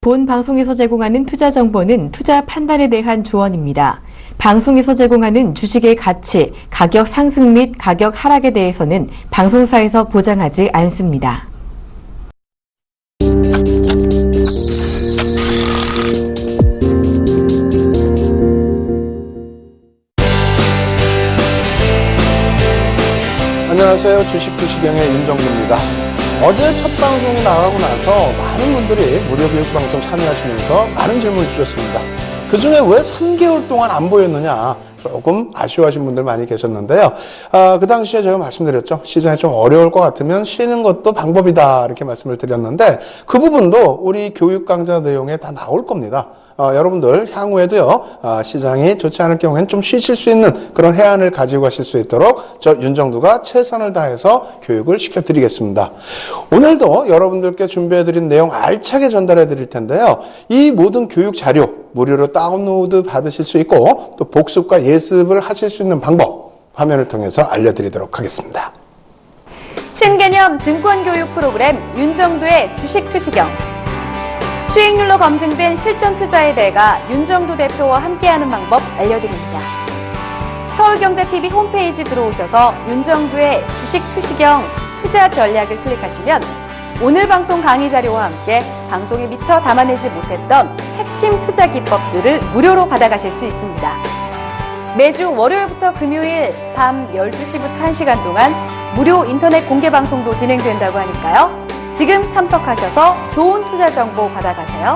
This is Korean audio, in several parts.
본 방송에서 제공하는 투자 정보는 투자 판단에 대한 조언입니다. 방송에서 제공하는 주식의 가치, 가격 상승 및 가격 하락에 대해서는 방송사에서 보장하지 않습니다. 안녕하세요. 주식투시경의 윤정두입니다. 어제 첫 방송이 나가고 나서 많은 분들이 무료 교육방송 참여하시면서 많은 질문을 주셨습니다. 그 중에 왜 3개월 동안 안 보였느냐 조금 아쉬워하신 분들 많이 계셨는데요. 그 당시에 제가 말씀드렸죠. 시장이 좀 어려울 것 같으면 쉬는 것도 방법이다 이렇게 말씀을 드렸는데 그 부분도 우리 교육 강좌 내용에 다 나올 겁니다. 여러분들 향후에도요 시장이 좋지 않을 경우에는 좀 쉬실 수 있는 그런 해안을 가지고 가실 수 있도록 저 윤정두가 최선을 다해서 교육을 시켜드리겠습니다. 오늘도 여러분들께 준비해드린 내용 알차게 전달해드릴 텐데요. 이 모든 교육 자료 무료로 다운로드 받으실 수 있고 또 복습과 예습을 하실 수 있는 방법 화면을 통해서 알려드리도록 하겠습니다. 신개념 증권교육 프로그램 윤정두의 주식투시경. 수익률로 검증된 실전 투자의 대가 윤정두 대표와 함께하는 방법 알려드립니다. 서울경제TV 홈페이지 들어오셔서 윤정두의 주식투시경 투자 전략을 클릭하시면 오늘 방송 강의 자료와 함께 방송에 미처 담아내지 못했던 핵심 투자 기법들을 무료로 받아가실 수 있습니다. 매주 월요일부터 금요일 밤 12시부터 1시간 동안 무료 인터넷 공개 방송도 진행된다고 하니까요. 지금 참석하셔서 좋은 투자 정보 받아가세요.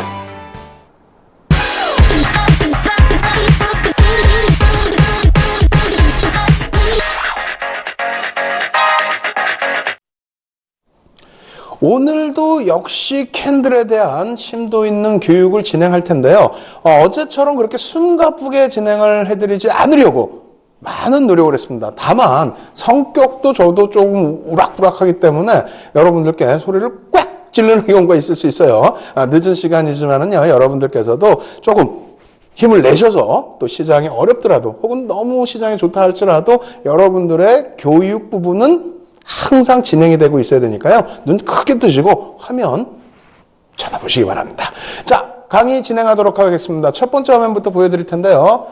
오늘도 역시 캔들에 대한 심도 있는 교육을 진행할 텐데요. 어제처럼 그렇게 숨가쁘게 진행을 해드리지 않으려고 많은 노력을 했습니다. 다만 성격도 저도 조금 우락부락하기 때문에 여러분들께 소리를 꽉 찌르는 경우가 있을 수 있어요. 늦은 시간이지만은요, 여러분들께서도 조금 힘을 내셔서 또 시장이 어렵더라도 혹은 너무 시장이 좋다 할지라도 여러분들의 교육 부분은 항상 진행이 되고 있어야 되니까요. 눈 크게 뜨시고 화면 쳐다보시기 바랍니다. 자, 강의 진행하도록 하겠습니다. 첫 번째 화면부터 보여드릴 텐데요.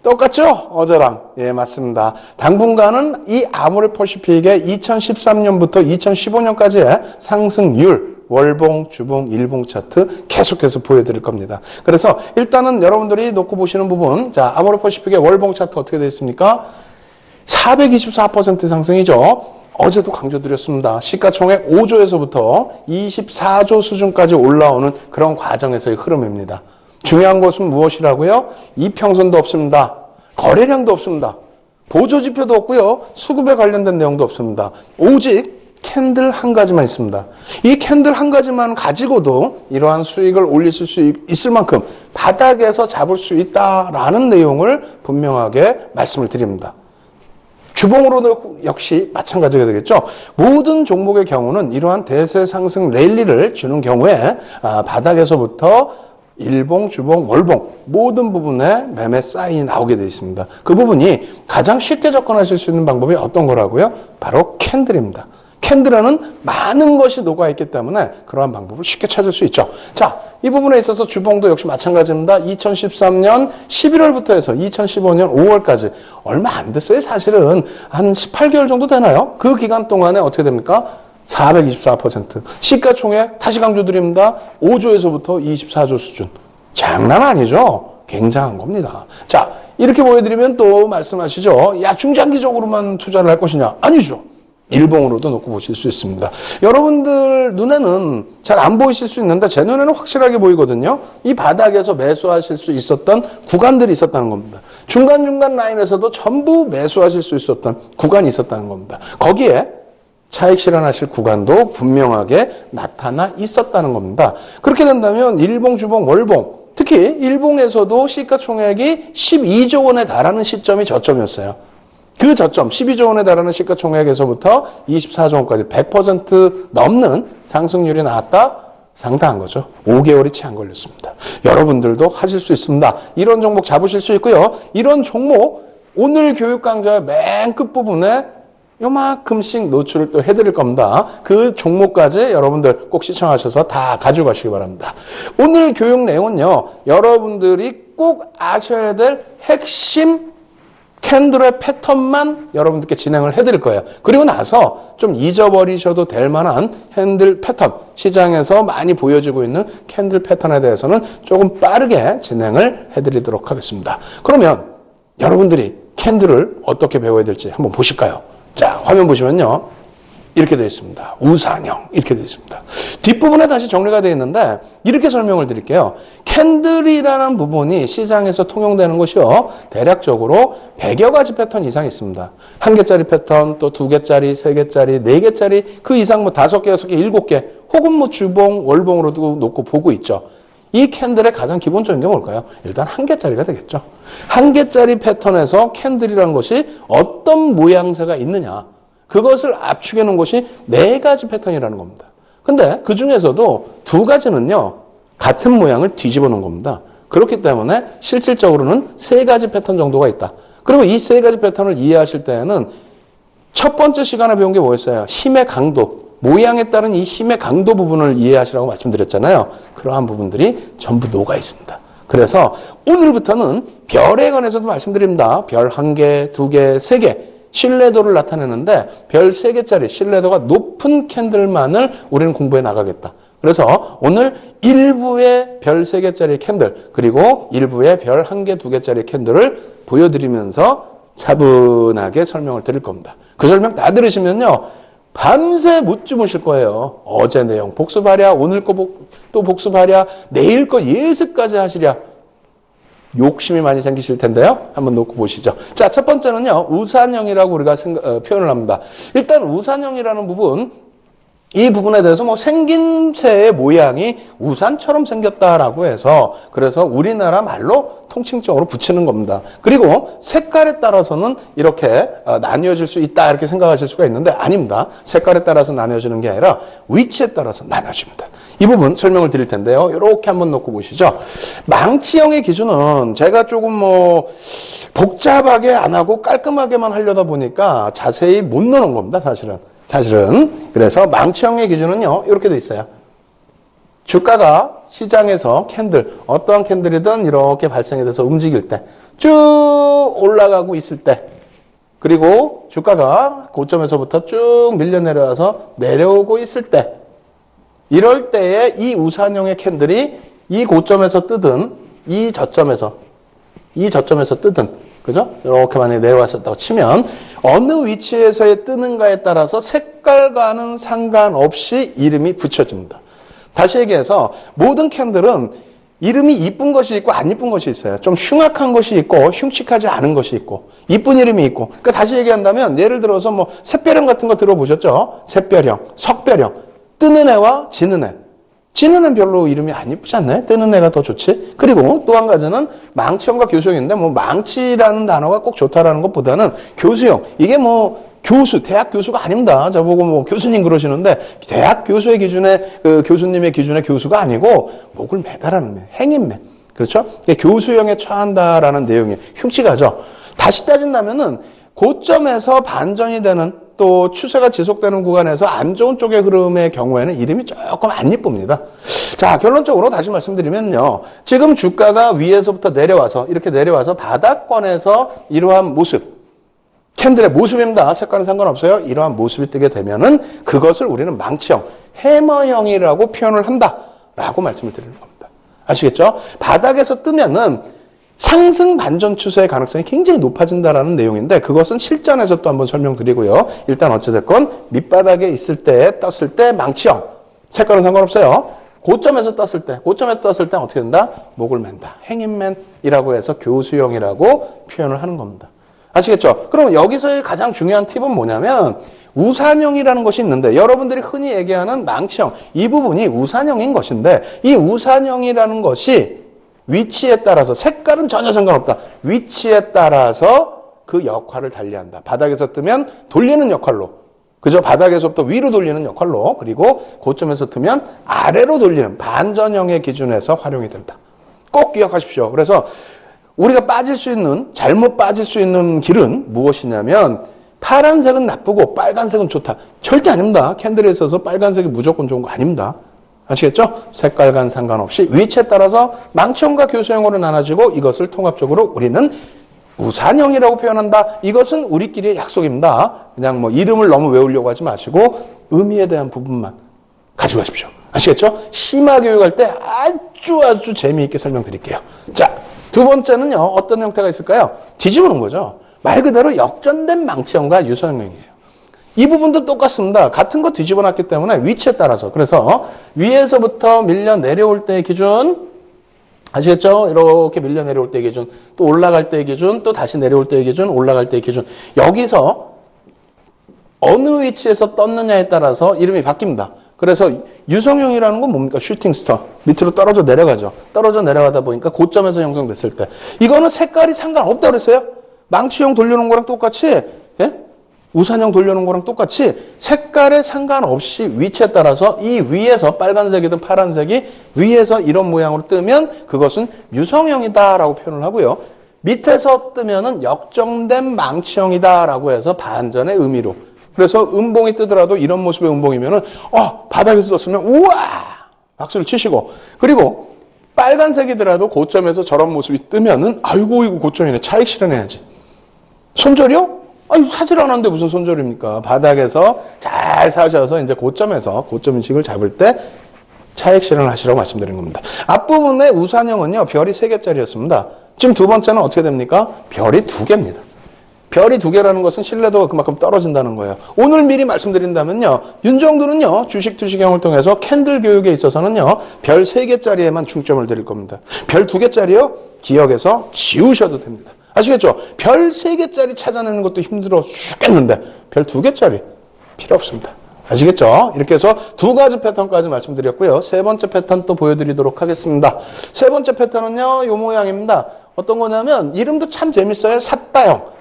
똑같죠? 어제랑. 예, 맞습니다. 당분간은 이 아모레퍼시픽의 2013년부터 2015년까지의 상승률, 월봉, 주봉, 일봉 차트 계속해서 보여드릴 겁니다. 그래서 일단은 여러분들이 놓고 보시는 부분, 자, 아모레퍼시픽의 월봉 차트 어떻게 되어 있습니까? 424% 상승이죠. 어제도 강조드렸습니다. 시가총액 5조에서부터 24조 수준까지 올라오는 그런 과정에서의 흐름입니다. 중요한 것은 무엇이라고요? 이평선도 없습니다. 거래량도 없습니다. 보조지표도 없고요. 수급에 관련된 내용도 없습니다. 오직 캔들 한 가지만 있습니다. 이 캔들 한 가지만 가지고도 이러한 수익을 올리실 수 있을 만큼 바닥에서 잡을 수 있다라는 내용을 분명하게 말씀을 드립니다. 주봉으로도 역시 마찬가지가 되겠죠. 모든 종목의 경우는 이러한 대세 상승 랠리를 주는 경우에 바닥에서부터 일봉, 주봉, 월봉 모든 부분에 매매 사인이 나오게 되어 있습니다. 그 부분이 가장 쉽게 접근하실 수 있는 방법이 어떤 거라고요? 바로 캔들입니다. 캔들에는 많은 것이 녹아있기 때문에 그러한 방법을 쉽게 찾을 수 있죠. 자, 이 부분에 있어서 주봉도 역시 마찬가지입니다. 2013년 11월부터 해서 2015년 5월까지 얼마 안 됐어요. 사실은 한 18개월 정도 되나요? 그 기간 동안에 어떻게 됩니까? 424%. 시가총액 다시 강조드립니다. 5조에서부터 24조 수준. 장난 아니죠? 굉장한 겁니다. 자, 이렇게 보여드리면 또 말씀하시죠. 야, 중장기적으로만 투자를 할 것이냐? 아니죠. 일봉으로도 놓고 보실 수 있습니다. 여러분들 눈에는 잘 안 보이실 수 있는데 제 눈에는 확실하게 보이거든요. 이 바닥에서 매수하실 수 있었던 구간들이 있었다는 겁니다. 중간중간 라인에서도 전부 매수하실 수 있었던 구간이 있었다는 겁니다. 거기에 차익 실현하실 구간도 분명하게 나타나 있었다는 겁니다. 그렇게 된다면 일봉, 주봉, 월봉, 특히 일봉에서도 시가총액이 12조 원에 달하는 시점이 저점이었어요. 그 저점 12조 원에 달하는 시가총액에서부터 24조 원까지 100% 넘는 상승률이 나왔다? 상당한 거죠. 5개월이 채 안 걸렸습니다. 여러분들도 하실 수 있습니다. 이런 종목 잡으실 수 있고요. 이런 종목 오늘 교육 강좌의 맨 끝부분에 요만큼씩 노출을 또 해드릴 겁니다. 그 종목까지 여러분들 꼭 시청하셔서 다 가지고 가시기 바랍니다. 오늘 교육 내용은요, 여러분들이 꼭 아셔야 될 핵심 캔들의 패턴만 여러분들께 진행을 해드릴 거예요. 그리고 나서 좀 잊어버리셔도 될 만한 캔들 패턴, 시장에서 많이 보여지고 있는 캔들 패턴에 대해서는 조금 빠르게 진행을 해드리도록 하겠습니다. 그러면 여러분들이 캔들을 어떻게 배워야 될지 한번 보실까요? 자, 화면 보시면요, 이렇게 되어 있습니다. 우산형 이렇게 되어 있습니다. 뒷부분에 다시 정리가 되어 있는데 이렇게 설명을 드릴게요. 캔들이라는 부분이 시장에서 통용되는 것이요, 대략적으로 100여 가지 패턴 이상이 있습니다. 1개짜리 패턴, 또 2개짜리, 3개짜리, 4개짜리, 그 이상 뭐 5개, 6개, 7개, 혹은 뭐 주봉, 월봉으로도 놓고 보고 있죠. 이 캔들의 가장 기본적인 게 뭘까요? 일단 1개짜리가 되겠죠. 1개짜리 패턴에서 캔들이라는 것이 어떤 모양새가 있느냐, 그것을 압축해 놓은 것이 4가지 패턴이라는 겁니다. 근데 그 중에서도 2가지는요, 같은 모양을 뒤집어 놓은 겁니다. 그렇기 때문에 실질적으로는 3가지 패턴 정도가 있다. 그리고 이 3가지 패턴을 이해하실 때에는 첫 번째 시간에 배운 게 뭐였어요? 힘의 강도. 모양에 따른 이 힘의 강도 부분을 이해하시라고 말씀드렸잖아요. 그러한 부분들이 전부 녹아 있습니다. 그래서 오늘부터는 별에 관해서도 말씀드립니다. 별 1개, 2개, 3개. 신뢰도를 나타내는데 별 3개짜리 신뢰도가 높은 캔들만을 우리는 공부해 나가겠다. 그래서 오늘 일부의 별 3개짜리 캔들, 그리고 일부의 별 1개, 2개짜리 캔들을 보여드리면서 차분하게 설명을 드릴 겁니다. 그 설명 다 들으시면요, 밤새 못 주무실 거예요. 어제 내용 복습하랴, 오늘 거 또 복습하랴, 내일 거 예습까지 하시랴. 욕심이 많이 생기실 텐데요. 한번 놓고 보시죠. 자, 첫 번째는요, 우산형이라고 우리가 표현을 합니다. 일단 우산형이라는 부분, 이 부분에 대해서 뭐 생김새의 모양이 우산처럼 생겼다라고 해서, 그래서 우리나라 말로 통칭적으로 붙이는 겁니다. 그리고 색깔에 따라서는 이렇게 나뉘어질 수 있다, 이렇게 생각하실 수가 있는데 아닙니다. 색깔에 따라서 나뉘어지는 게 아니라 위치에 따라서 나뉘어집니다. 이 부분 설명을 드릴 텐데요. 이렇게 한번 놓고 보시죠. 망치형의 기준은 제가 조금 뭐 복잡하게 안 하고 깔끔하게만 하려다 보니까 자세히 못 넣는 겁니다, 사실은. 그래서 망치형의 기준은요, 이렇게 돼 있어요. 주가가 시장에서 캔들, 어떠한 캔들이든 이렇게 발생이 돼서 움직일 때, 쭉 올라가고 있을 때, 그리고 주가가 고점에서부터 쭉 밀려 내려와서 내려오고 있을 때, 이럴 때에 이 우산형의 캔들이 이 고점에서 뜨든 이 저점에서 뜨든, 그죠? 이렇게 만약에 내려왔었다고 치면 어느 위치에서의 뜨는가에 따라서 색깔과는 상관없이 이름이 붙여집니다. 다시 얘기해서 모든 캔들은 이름이 이쁜 것이 있고 안 이쁜 것이 있어요. 좀 흉악한 것이 있고 흉측하지 않은 것이 있고 이쁜 이름이 있고. 그러니까 다시 얘기한다면 예를 들어서 뭐 샛별형 같은 거 들어보셨죠? 샛별형, 석별형. 뜨는 애와 지는 애. 지는 애는 별로 이름이 안 이쁘지 않나요? 뜨는 애가 더 좋지. 그리고 또 한 가지는 망치형과 교수형인데, 뭐 망치라는 단어가 꼭 좋다라는 것보다는 교수형. 이게 뭐 교수, 대학 교수가 아닙니다. 저보고 뭐 교수님 그러시는데, 대학 교수의 기준에, 교수님의 기준의 교수가 아니고 목을 매달하는 애, 행인맨. 그렇죠? 교수형에 처한다라는 내용이 흉측하죠. 다시 따진다면은 고점에서 반전이 되는, 또 추세가 지속되는 구간에서 안 좋은 쪽의 흐름의 경우에는 이름이 조금 안 이쁩니다. 자, 결론적으로 다시 말씀드리면요, 지금 주가가 위에서부터 내려와서, 이렇게 내려와서 바닥권에서 이러한 모습, 캔들의 모습입니다. 색깔은 상관없어요. 이러한 모습이 뜨게 되면은 그것을 우리는 망치형, 해머형이라고 표현을 한다라고 말씀을 드리는 겁니다. 아시겠죠? 바닥에서 뜨면은 상승 반전 추세의 가능성이 굉장히 높아진다라는 내용인데, 그것은 실전에서 또 한번 설명드리고요. 일단 어찌됐건 밑바닥에 있을 때, 떴을 때 망치형, 색깔은 상관없어요. 고점에 떴을 때 어떻게 된다? 목을 맨다. 행인맨이라고 해서 교수형이라고 표현을 하는 겁니다. 아시겠죠? 그럼 여기서의 가장 중요한 팁은 뭐냐면, 우산형이라는 것이 있는데, 여러분들이 흔히 얘기하는 망치형, 이 부분이 우산형인 것인데, 이 우산형이라는 것이 위치에 따라서, 색깔은 전혀 상관없다. 위치에 따라서 그 역할을 달리한다. 바닥에서 뜨면 돌리는 역할로, 그죠? 바닥에서부터 위로 돌리는 역할로, 그리고 고점에서 뜨면 아래로 돌리는 반전형의 기준에서 활용이 된다. 꼭 기억하십시오. 그래서 우리가 잘못 빠질 수 있는 길은 무엇이냐면, 파란색은 나쁘고 빨간색은 좋다. 절대 아닙니다. 캔들에 있어서 빨간색이 무조건 좋은 거 아닙니다. 아시겠죠? 색깔과는 상관없이 위치에 따라서 망치형과 교수형으로 나눠지고 이것을 통합적으로 우리는 우산형이라고 표현한다. 이것은 우리끼리의 약속입니다. 그냥 뭐 이름을 너무 외우려고 하지 마시고 의미에 대한 부분만 가져가십시오. 아시겠죠? 심화 교육할 때 아주 재미있게 설명드릴게요. 자, 두 번째는요. 어떤 형태가 있을까요? 뒤집어놓은 거죠. 말 그대로 역전된 망치형과 유선형이에요. 이 부분도 똑같습니다. 같은 거 뒤집어 놨기 때문에 위치에 따라서. 그래서 위에서부터 밀려 내려올 때의 기준, 아시겠죠? 이렇게 밀려 내려올 때의 기준, 또 올라갈 때의 기준, 또 다시 내려올 때의 기준, 올라갈 때의 기준. 여기서 어느 위치에서 떴느냐에 따라서 이름이 바뀝니다. 그래서 유성형이라는 건 뭡니까? 슈팅스타. 밑으로 떨어져 내려가죠. 떨어져 내려가다 보니까 고점에서 형성됐을 때. 이거는 색깔이 상관없다고 그랬어요. 망치형 돌려놓은 거랑 똑같이, 예? 우산형 돌려놓은 거랑 똑같이 색깔에 상관없이 위치에 따라서 이 위에서 빨간색이든 파란색이 위에서 이런 모양으로 뜨면 그것은 유성형이다라고 표현을 하고요. 밑에서 뜨면은 역정된 망치형이다라고 해서 반전의 의미로. 그래서 음봉이 뜨더라도 이런 모습의 음봉이면은 바닥에서 떴으면 우와! 박수를 치시고, 그리고 빨간색이더라도 고점에서 저런 모습이 뜨면은 아이고 이거 고점이네. 차익 실현해야지. 손절이요? 아니, 사질 않았는데 무슨 손절입니까? 바닥에서 잘 사셔서 이제 고점에서 고점 인식을 잡을 때 차익 실현을 하시라고 말씀드린 겁니다. 앞부분의 우산형은요, 별이 3개짜리였습니다. 지금 두 번째는 어떻게 됩니까? 별이 2개입니다. 별이 2개라는 것은 신뢰도가 그만큼 떨어진다는 거예요. 오늘 미리 말씀드린다면요, 윤정두는요, 주식 투시경을 통해서 캔들 교육에 있어서는요, 별 3개짜리에만 중점을 드릴 겁니다. 별 2개짜리요, 기억에서 지우셔도 됩니다. 아시겠죠? 별 3개짜리 찾아내는 것도 힘들어 죽겠는데 별 2개짜리 필요 없습니다. 아시겠죠? 이렇게 해서 2가지 패턴까지 말씀드렸고요. 세 번째 패턴 또 보여드리도록 하겠습니다. 세 번째 패턴은요, 이 모양입니다. 어떤 거냐면 이름도 참 재밌어요. 삿바형.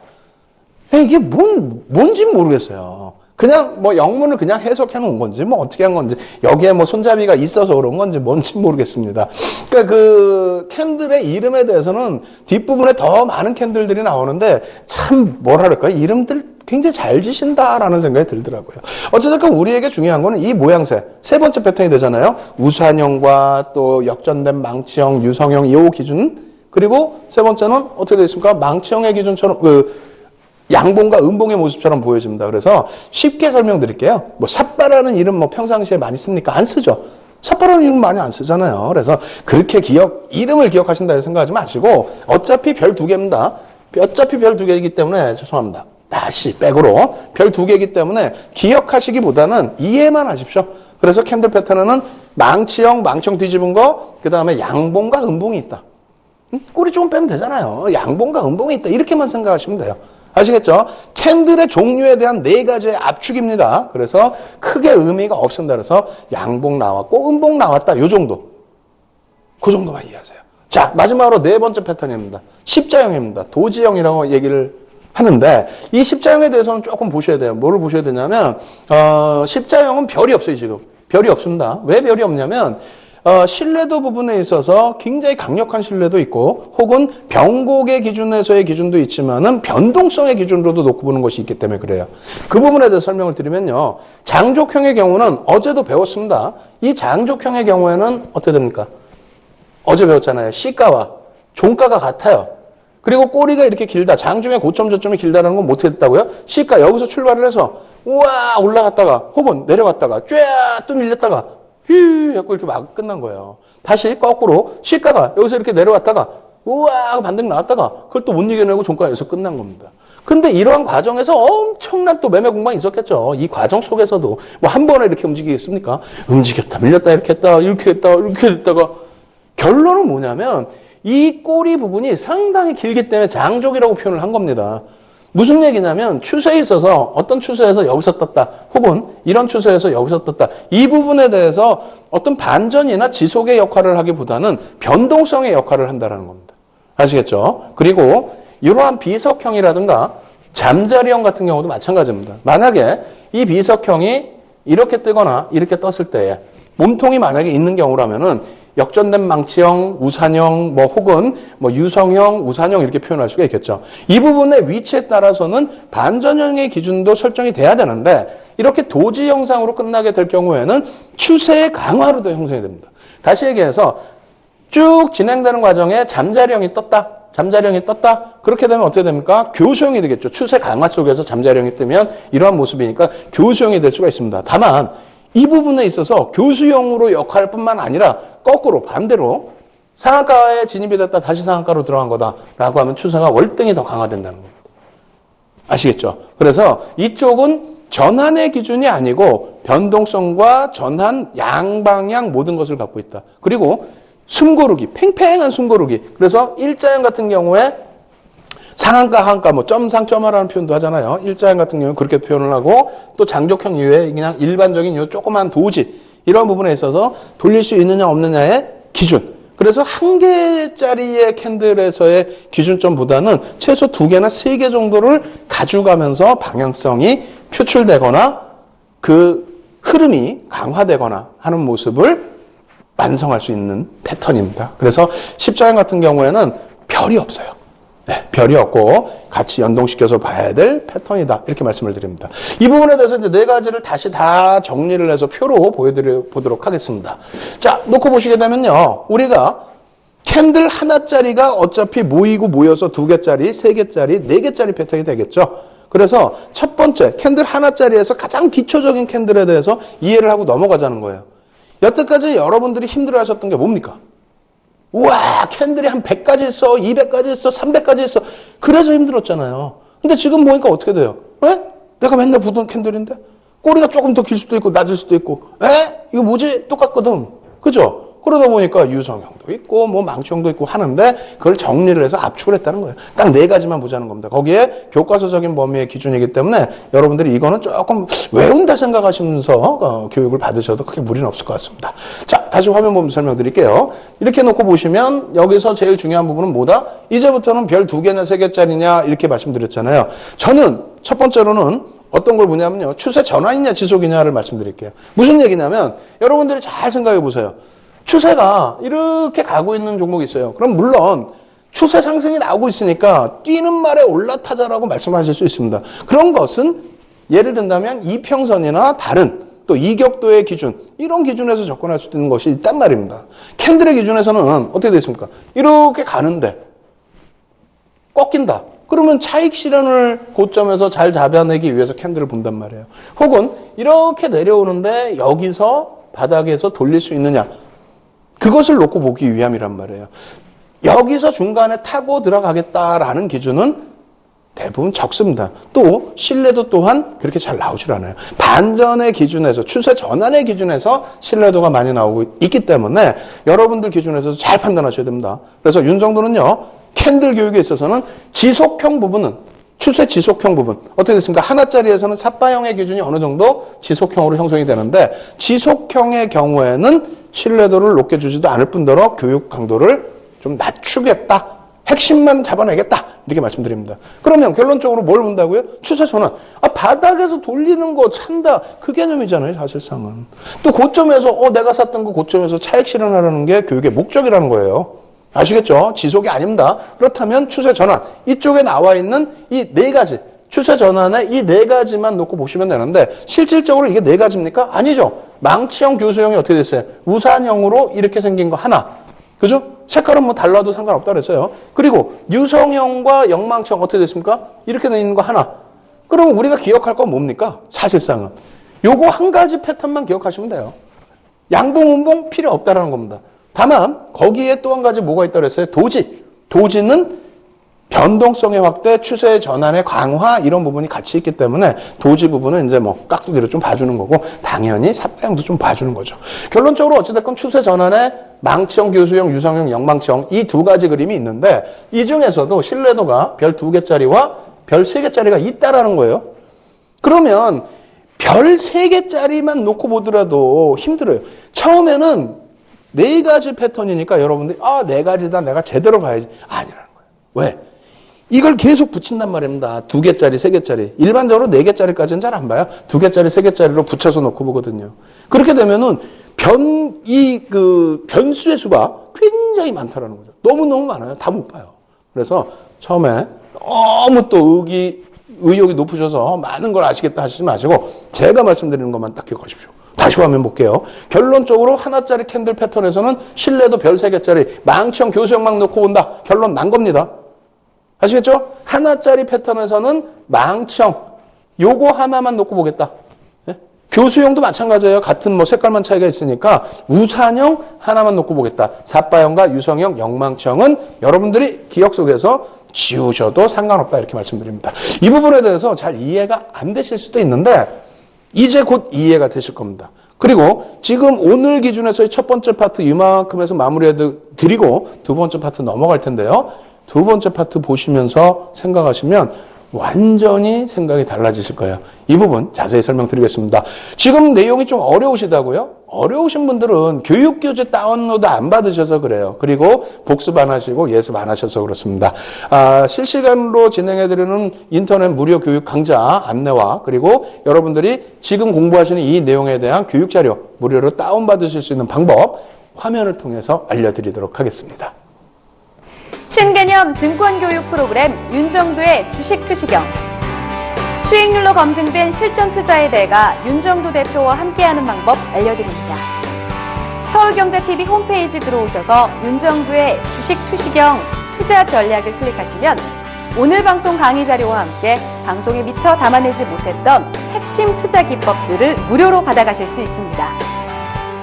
이게 뭔지 모르겠어요. 그냥 뭐 영문을 그냥 해석해 놓은 건지 뭐 어떻게 한 건지 여기에 뭐 손잡이가 있어서 그런 건지 뭔지 모르겠습니다. 그러니까 그 캔들의 이름에 대해서는 뒷부분에 더 많은 캔들들이 나오는데 참 뭐랄까 이름들 굉장히 잘 지신다라는 생각이 들더라고요. 어쨌든 우리에게 중요한 거는 이 모양새 세 번째 패턴이 되잖아요. 우산형과 또 역전된 망치형, 유성형 이 기준, 그리고 세 번째는 어떻게 되어 있습니까? 망치형의 기준처럼 양봉과 음봉의 모습처럼 보여집니다. 그래서 쉽게 설명드릴게요. 뭐 삿바라는 이름 뭐 평상시에 많이 씁니까? 안 쓰죠. 삿바라는 이름 많이 안 쓰잖아요. 그래서 그렇게 이름을 기억하신다 생각하지 마시고 어차피 별 2개입니다. 어차피 별 2개이기 때문에 죄송합니다. 다시 백으로 별 2개이기 때문에 기억하시기보다는 이해만 하십시오. 그래서 캔들 패턴은 망치형 뒤집은 거, 그 다음에 양봉과 음봉이 있다. 꼬리 조금 빼면 되잖아요. 양봉과 음봉이 있다. 이렇게만 생각하시면 돼요. 아시겠죠? 캔들의 종류에 대한 4가지의 압축입니다. 그래서 크게 의미가 없습니다. 그래서 양봉 나왔고 음봉 나왔다. 요 정도. 그 정도만 이해하세요. 자, 마지막으로 4번째 패턴입니다. 십자형입니다. 도지형이라고 얘기를 하는데 이 십자형에 대해서는 조금 보셔야 돼요. 뭐를 보셔야 되냐면 십자형은 별이 없어요. 지금. 별이 없습니다. 왜 별이 없냐면 신뢰도 부분에 있어서 굉장히 강력한 신뢰도 있고 혹은 병곡의 기준에서의 기준도 있지만은 변동성의 기준으로도 놓고 보는 것이 있기 때문에 그래요. 그 부분에 대해서 설명을 드리면요. 장족형의 경우는 어제도 배웠습니다. 이 장족형의 경우에는 어떻게 됩니까? 어제 배웠잖아요. C가와 종가가 같아요. 그리고 꼬리가 이렇게 길다. 장중의 고점 저점이 길다는 건 어떻게 됐다고요? C가 여기서 출발을 해서 우와 올라갔다가 혹은 내려갔다가 쫙 또 밀렸다가 휘 하고 이렇게 막 끝난 거예요. 다시 거꾸로 시가가 여기서 이렇게 내려왔다가 우와 하고 반등 나왔다가 그걸 또 못 이겨내고 종가가 여기서 끝난 겁니다. 근데 이러한 과정에서 엄청난 또 매매 공방이 있었겠죠. 이 과정 속에서도 뭐 한 번에 이렇게 움직이겠습니까? 움직였다 밀렸다 이렇게 했다 이렇게 했다 이렇게 했다가 결론은 뭐냐면 이 꼬리 부분이 상당히 길기 때문에 장족이라고 표현을 한 겁니다. 무슨 얘기냐면 추세에 있어서 어떤 추세에서 여기서 떴다 혹은 이런 추세에서 여기서 떴다 이 부분에 대해서 어떤 반전이나 지속의 역할을 하기보다는 변동성의 역할을 한다는 겁니다. 아시겠죠? 그리고 이러한 비석형이라든가 잠자리형 같은 경우도 마찬가지입니다. 만약에 이 비석형이 이렇게 뜨거나 이렇게 떴을 때에 몸통이 만약에 있는 경우라면은 역전된 망치형, 우산형, 뭐 혹은 뭐 유성형, 우산형 이렇게 표현할 수가 있겠죠. 이 부분의 위치에 따라서는 반전형의 기준도 설정이 돼야 되는데 이렇게 도지 형상으로 끝나게 될 경우에는 추세의 강화로도 형성이 됩니다. 다시 얘기해서 쭉 진행되는 과정에 잠자리형이 떴다. 그렇게 되면 어떻게 됩니까? 교수형이 되겠죠. 추세 강화 속에서 잠자리형이 뜨면 이러한 모습이니까 교수형이 될 수가 있습니다. 다만 이 부분에 있어서 교수형으로 역할 뿐만 아니라 거꾸로 반대로 상한가에 진입이 됐다 다시 상한가로 들어간 거다라고 하면 추세가 월등히 더 강화된다는 겁니다. 아시겠죠? 그래서 이쪽은 전환의 기준이 아니고 변동성과 전환, 양방향 모든 것을 갖고 있다. 그리고 숨고르기, 팽팽한 숨고르기. 그래서 일자형 같은 경우에 상한가, 하한가, 뭐 점상, 점하라는 표현도 하잖아요. 일자형 같은 경우는 그렇게 표현을 하고 또 장족형 이외에 그냥 일반적인 요 조그만 도지 이런 부분에 있어서 돌릴 수 있느냐 없느냐의 기준. 그래서 한 개짜리의 캔들에서의 기준점보다는 최소 2개나 3개 정도를 가져가면서 방향성이 표출되거나 그 흐름이 강화되거나 하는 모습을 완성할 수 있는 패턴입니다. 그래서 십자형 같은 경우에는 별이 없어요. 네, 별이 없고 같이 연동시켜서 봐야 될 패턴이다. 이렇게 말씀을 드립니다. 이 부분에 대해서 이제 4가지를 다시 다 정리를 해서 표로 보여드려 보도록 하겠습니다. 자, 놓고 보시게 되면요. 우리가 캔들 하나짜리가 어차피 모여서 2개짜리, 3개짜리, 4개짜리 패턴이 되겠죠. 그래서 첫 번째 캔들 하나짜리에서 가장 기초적인 캔들에 대해서 이해를 하고 넘어가자는 거예요. 여태까지 여러분들이 힘들어하셨던 게 뭡니까? 우와, 캔들이 한 100가지 있어, 200가지 있어, 300가지 있어. 그래서 힘들었잖아요. 근데 지금 보니까 어떻게 돼요? 왜? 내가 맨날 보던 캔들인데? 꼬리가 조금 더 길 수도 있고 낮을 수도 있고. 에? 이거 뭐지? 똑같거든. 그죠? 그러다 보니까 유성형도 있고 뭐 망치형도 있고 하는데 그걸 정리를 해서 압축을 했다는 거예요. 딱 4가지만 보자는 겁니다. 거기에 교과서적인 범위의 기준이기 때문에 여러분들이 이거는 조금 외운다 생각하시면서 교육을 받으셔도 크게 무리는 없을 것 같습니다. 자, 다시 화면 보면 설명드릴게요. 이렇게 놓고 보시면 여기서 제일 중요한 부분은 뭐다? 이제부터는 별 2개냐 3개짜리냐 이렇게 말씀드렸잖아요. 저는 첫 번째로는 어떤 걸 보냐면요. 추세 전환이냐 지속이냐를 말씀드릴게요. 무슨 얘기냐면 여러분들이 잘 생각해 보세요. 추세가 이렇게 가고 있는 종목이 있어요. 그럼 물론 추세 상승이 나오고 있으니까 뛰는 말에 올라타자라고 말씀하실 수 있습니다. 그런 것은 예를 든다면 이평선이나 다른 또 이격도의 기준 이런 기준에서 접근할 수 있는 것이 있단 말입니다. 캔들의 기준에서는 어떻게 되어 있습니까? 이렇게 가는데 꺾인다. 그러면 차익 실현을 고점에서 잘 잡아내기 위해서 캔들을 본단 말이에요. 혹은 이렇게 내려오는데 여기서 바닥에서 돌릴 수 있느냐. 그것을 놓고 보기 위함이란 말이에요. 여기서 중간에 타고 들어가겠다라는 기준은 대부분 적습니다. 또 신뢰도 또한 그렇게 잘 나오질 않아요. 반전의 기준에서 추세 전환의 기준에서 신뢰도가 많이 나오고 있기 때문에 여러분들 기준에서도 잘 판단하셔야 됩니다. 그래서 윤정도는요. 캔들 교육에 있어서는 지속형 부분은 추세 지속형 부분 어떻게 됐습니까? 하나짜리에서는 삿바형의 기준이 어느 정도 지속형으로 형성이 되는데 지속형의 경우에는 신뢰도를 높게 주지도 않을 뿐더러 교육 강도를 좀 낮추겠다. 핵심만 잡아내겠다. 이렇게 말씀드립니다. 그러면 결론적으로 뭘 본다고요? 추세 전환. 바닥에서 돌리는 거 찬다. 그 개념이잖아요, 사실상은. 또 고점에서 내가 샀던 거 고점에서 차익 실현하라는 게 교육의 목적이라는 거예요. 아시겠죠? 지속이 아닙니다. 그렇다면 추세 전환. 이쪽에 나와 있는 이 4가지. 추세 전환의 이 4가지만 놓고 보시면 되는데 실질적으로 이게 4가지입니까? 아니죠. 망치형, 교수형이 어떻게 됐어요? 우산형으로 이렇게 생긴 거 하나. 그죠? 색깔은 뭐 달라도 상관없다 그랬어요. 그리고 유성형과 영망치형 어떻게 됐습니까? 이렇게 돼 있는 거 하나. 그러면 우리가 기억할 건 뭡니까? 사실상은. 요거 한 가지 패턴만 기억하시면 돼요. 양봉, 음봉 필요 없다라는 겁니다. 다만 거기에 또 한 가지 뭐가 있다고 그랬어요? 도지. 도지는 변동성의 확대, 추세의 전환의 강화 이런 부분이 같이 있기 때문에 도지 부분은 이제 뭐 깍두기로 좀 봐주는 거고 당연히 삿바형도 좀 봐주는 거죠. 결론적으로 어찌됐건 추세 전환의 망치형, 교수형, 유성형, 영망치형 이 2가지 그림이 있는데 이 중에서도 신뢰도가 별 2개짜리와 별 3개짜리가 있다라는 거예요. 그러면 별 3개짜리만 놓고 보더라도 힘들어요. 처음에는 4가지 패턴이니까 여러분들이 4가지다 내가 제대로 봐야지. 아니라는 거예요. 왜? 이걸 계속 붙인단 말입니다. 2개짜리, 3개짜리. 일반적으로 4개짜리까지는 잘 안 봐요. 2개짜리, 3개짜리로 붙여서 놓고 보거든요. 그렇게 되면은 변수의 수가 굉장히 많다라는 거죠. 너무너무 많아요. 다 못 봐요. 그래서 처음에 너무 또 의욕이 높으셔서 많은 걸 아시겠다 하시지 마시고 제가 말씀드리는 것만 딱 기억하십시오. 다시 화면 볼게요. 결론적으로 하나짜리 캔들 패턴에서는 실내도 별 3개짜리 망치형 교수형만 놓고 본다. 결론 난 겁니다. 아시겠죠? 하나짜리 패턴에서는 망치형 요거 하나만 놓고 보겠다. 예? 교수형도 마찬가지예요. 같은 뭐 색깔만 차이가 있으니까 우산형 하나만 놓고 보겠다. 삿바형과 유성형, 영망치형은 여러분들이 기억 속에서 지우셔도 상관없다 이렇게 말씀드립니다. 이 부분에 대해서 잘 이해가 안 되실 수도 있는데 이제 곧 이해가 되실 겁니다. 그리고 지금 오늘 기준에서의 첫 번째 파트 이만큼에서 마무리해 드리고 두 번째 파트 넘어갈 텐데요. 두 번째 파트 보시면서 생각하시면 완전히 생각이 달라지실 거예요. 이 부분 자세히 설명드리겠습니다. 지금 내용이 좀 어려우시다고요? 어려우신 분들은 교육교재 다운로드 안 받으셔서 그래요. 그리고 복습 안 하시고 예습 안 하셔서 그렇습니다. 실시간으로 진행해드리는 인터넷 무료 교육 강좌 안내와 그리고 여러분들이 지금 공부하시는 이 내용에 대한 교육자료 무료로 다운받으실 수 있는 방법 화면을 통해서 알려드리도록 하겠습니다. 신개념 증권교육 프로그램 윤정도의 주식투시경. 수익률로 검증된 실전투자의 대가 윤정도 대표와 함께하는 방법 알려드립니다. 서울경제TV 홈페이지 들어오셔서 윤정도의 주식투시경 투자 전략을 클릭하시면 오늘 방송 강의 자료와 함께 방송에 미처 담아내지 못했던 핵심 투자 기법들을 무료로 받아가실 수 있습니다.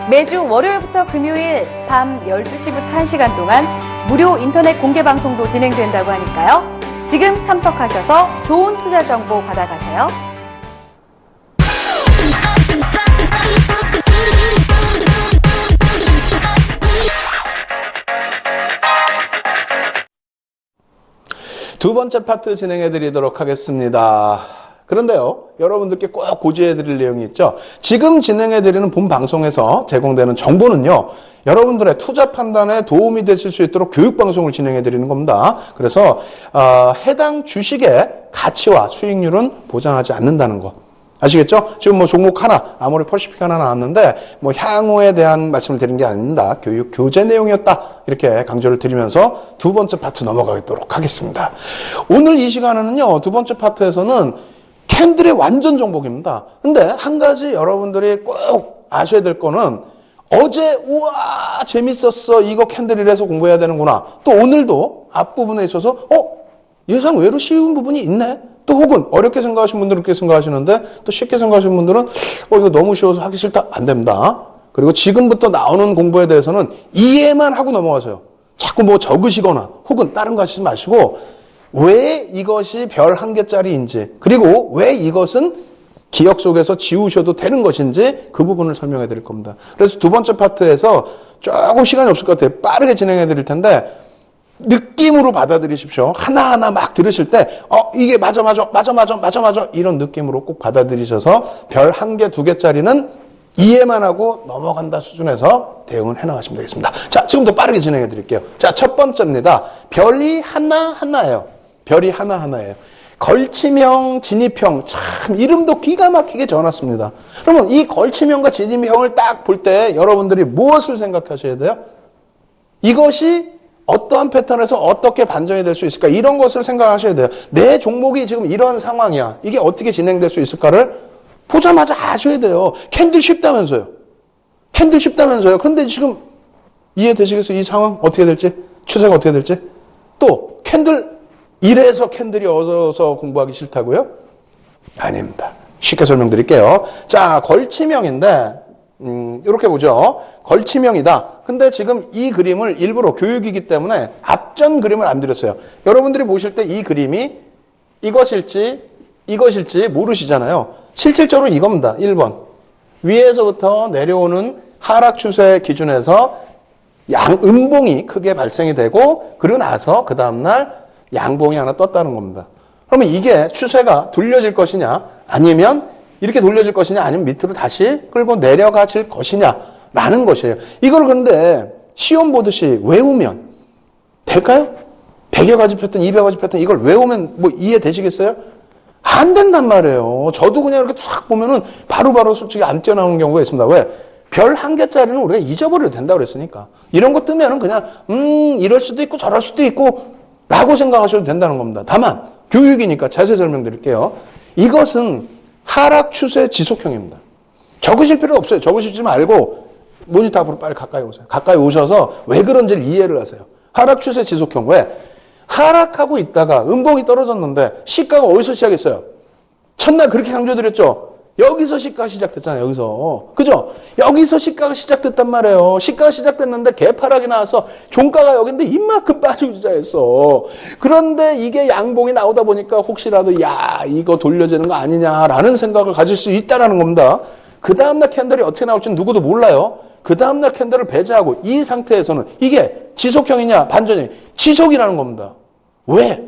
매주 월요일부터 금요일 밤 12시부터 1시간 동안 무료 인터넷 공개 방송도 진행된다고 하니까요. 지금 참석하셔서 좋은 투자 정보 받아가세요. 두 번째 파트 진행해 드리도록 하겠습니다. 그런데요, 여러분들께 꼭 고지해 드릴 내용이 있죠. 지금 진행해 드리는 본 방송에서 제공되는 정보는요, 여러분들의 투자 판단에 도움이 되실 수 있도록 교육 방송을 진행해 드리는 겁니다. 그래서 해당 주식의 가치와 수익률은 보장하지 않는다는 거. 아시겠죠? 지금 뭐 종목 하나, 아모레 퍼시픽 하나 나왔는데 뭐 향후에 대한 말씀을 드리는 게 아닙니다. 교육 교재 내용이었다. 이렇게 강조를 드리면서 두 번째 파트 넘어가도록 하겠습니다. 오늘 이 시간에는요, 두 번째 파트에서는 캔들의 완전 정복입니다. 근데 한 가지 여러분들이 꼭 아셔야 될 거는 어제 우와 재밌었어 이거 캔들이라서 공부해야 되는구나. 또 오늘도 앞부분에 있어서 예상 외로 쉬운 부분이 있네. 또 혹은 어렵게 생각하시는 분들은 그렇게 생각하시는데 또 쉽게 생각하시는 분들은 이거 너무 쉬워서 하기 싫다. 안 됩니다. 그리고 지금부터 나오는 공부에 대해서는 이해만 하고 넘어가세요. 자꾸 뭐 적으시거나 혹은 다른 거 하시지 마시고 왜 이것이 별 1개짜리인지 그리고 왜 이것은 기억 속에서 지우셔도 되는 것인지 그 부분을 설명해 드릴 겁니다. 그래서 두 번째 파트에서 조금 시간이 없을 것 같아요. 빠르게 진행해 드릴 텐데 느낌으로 받아들이십시오. 하나하나 막 들으실 때 이게 맞아 이런 느낌으로 꼭 받아들이셔서 별 1개, 2개짜리는 이해만 하고 넘어간다 수준에서 대응을 해나가시면 되겠습니다. 자, 지금부터 빠르게 진행해 드릴게요. 자, 첫 번째입니다. 별이 하나하나예요. 별이 하나하나예요. 걸침형, 진입형, 참 이름도 기가 막히게 지어놨습니다. 그러면 이 걸침형과 진입형을 딱 볼 때 여러분들이 무엇을 생각하셔야 돼요? 이것이 어떠한 패턴에서 어떻게 반전이 될 수 있을까? 이런 것을 생각하셔야 돼요. 내 종목이 지금 이런 상황이야. 이게 어떻게 진행될 수 있을까를 보자마자 아셔야 돼요. 캔들 쉽다면서요. 캔들 쉽다면서요. 그런데 지금 이해되시겠어요? 이 상황 어떻게 될지? 추세가 어떻게 될지? 또 캔들 이래서 캔들이 어려워서 공부하기 싫다고요? 아닙니다. 쉽게 설명드릴게요. 자, 걸침형인데 이렇게 보죠. 걸침형이다. 근데 지금 이 그림을 일부러 교육이기 때문에 앞전 그림을 안 드렸어요. 여러분들이 보실 때 이 그림이 이것일지 모르시잖아요. 실질적으로 이겁니다. 1번. 위에서부터 내려오는 하락 추세 기준에서 음봉이 크게 발생이 되고 그러고 나서 그 다음날 양봉이 하나 떴다는 겁니다. 그러면 이게 추세가 돌려질 것이냐 아니면 이렇게 돌려질 것이냐 아니면 밑으로 다시 끌고 내려가질 것이냐라는 것이에요. 이걸 그런데 시험 보듯이 외우면 될까요? 100여 가지 패턴, 200가지 패턴 이걸 외우면 뭐 이해되시겠어요? 안 된단 말이에요. 저도 그냥 이렇게 싹 보면은 바로바로 솔직히 안 뛰어나오는 경우가 있습니다. 왜? 별 한 개짜리는 우리가 잊어버려도 된다고 그랬으니까. 이런 것 뜨면은 그냥, 이럴 수도 있고 저럴 수도 있고 라고 생각하셔도 된다는 겁니다. 다만, 교육이니까 자세히 설명드릴게요. 이것은 하락 추세 지속형입니다. 적으실 필요 없어요. 적으시지 말고 모니터 앞으로 빨리 가까이 오세요. 가까이 오셔서 왜 그런지를 이해를 하세요. 하락 추세 지속형. 왜? 하락하고 있다가 음봉이 떨어졌는데 시가가 어디서 시작했어요? 첫날 그렇게 강조드렸죠? 여기서 시가가 시작됐잖아요. 여기서. 그죠? 여기서 시가가 시작됐단 말이에요. 시가가 시작됐는데 개파락이 나와서 종가가 여기인데 이만큼 빠지고 시작했어. 그런데 이게 양봉이 나오다 보니까 혹시라도 야 이거 돌려지는 거 아니냐라는 생각을 가질 수 있다는 겁니다. 그 다음날 캔들이 어떻게 나올지는 누구도 몰라요. 그 다음날 캔들을 배제하고 이 상태에서는 이게 지속형이냐 반전이냐 지속이라는 겁니다. 왜?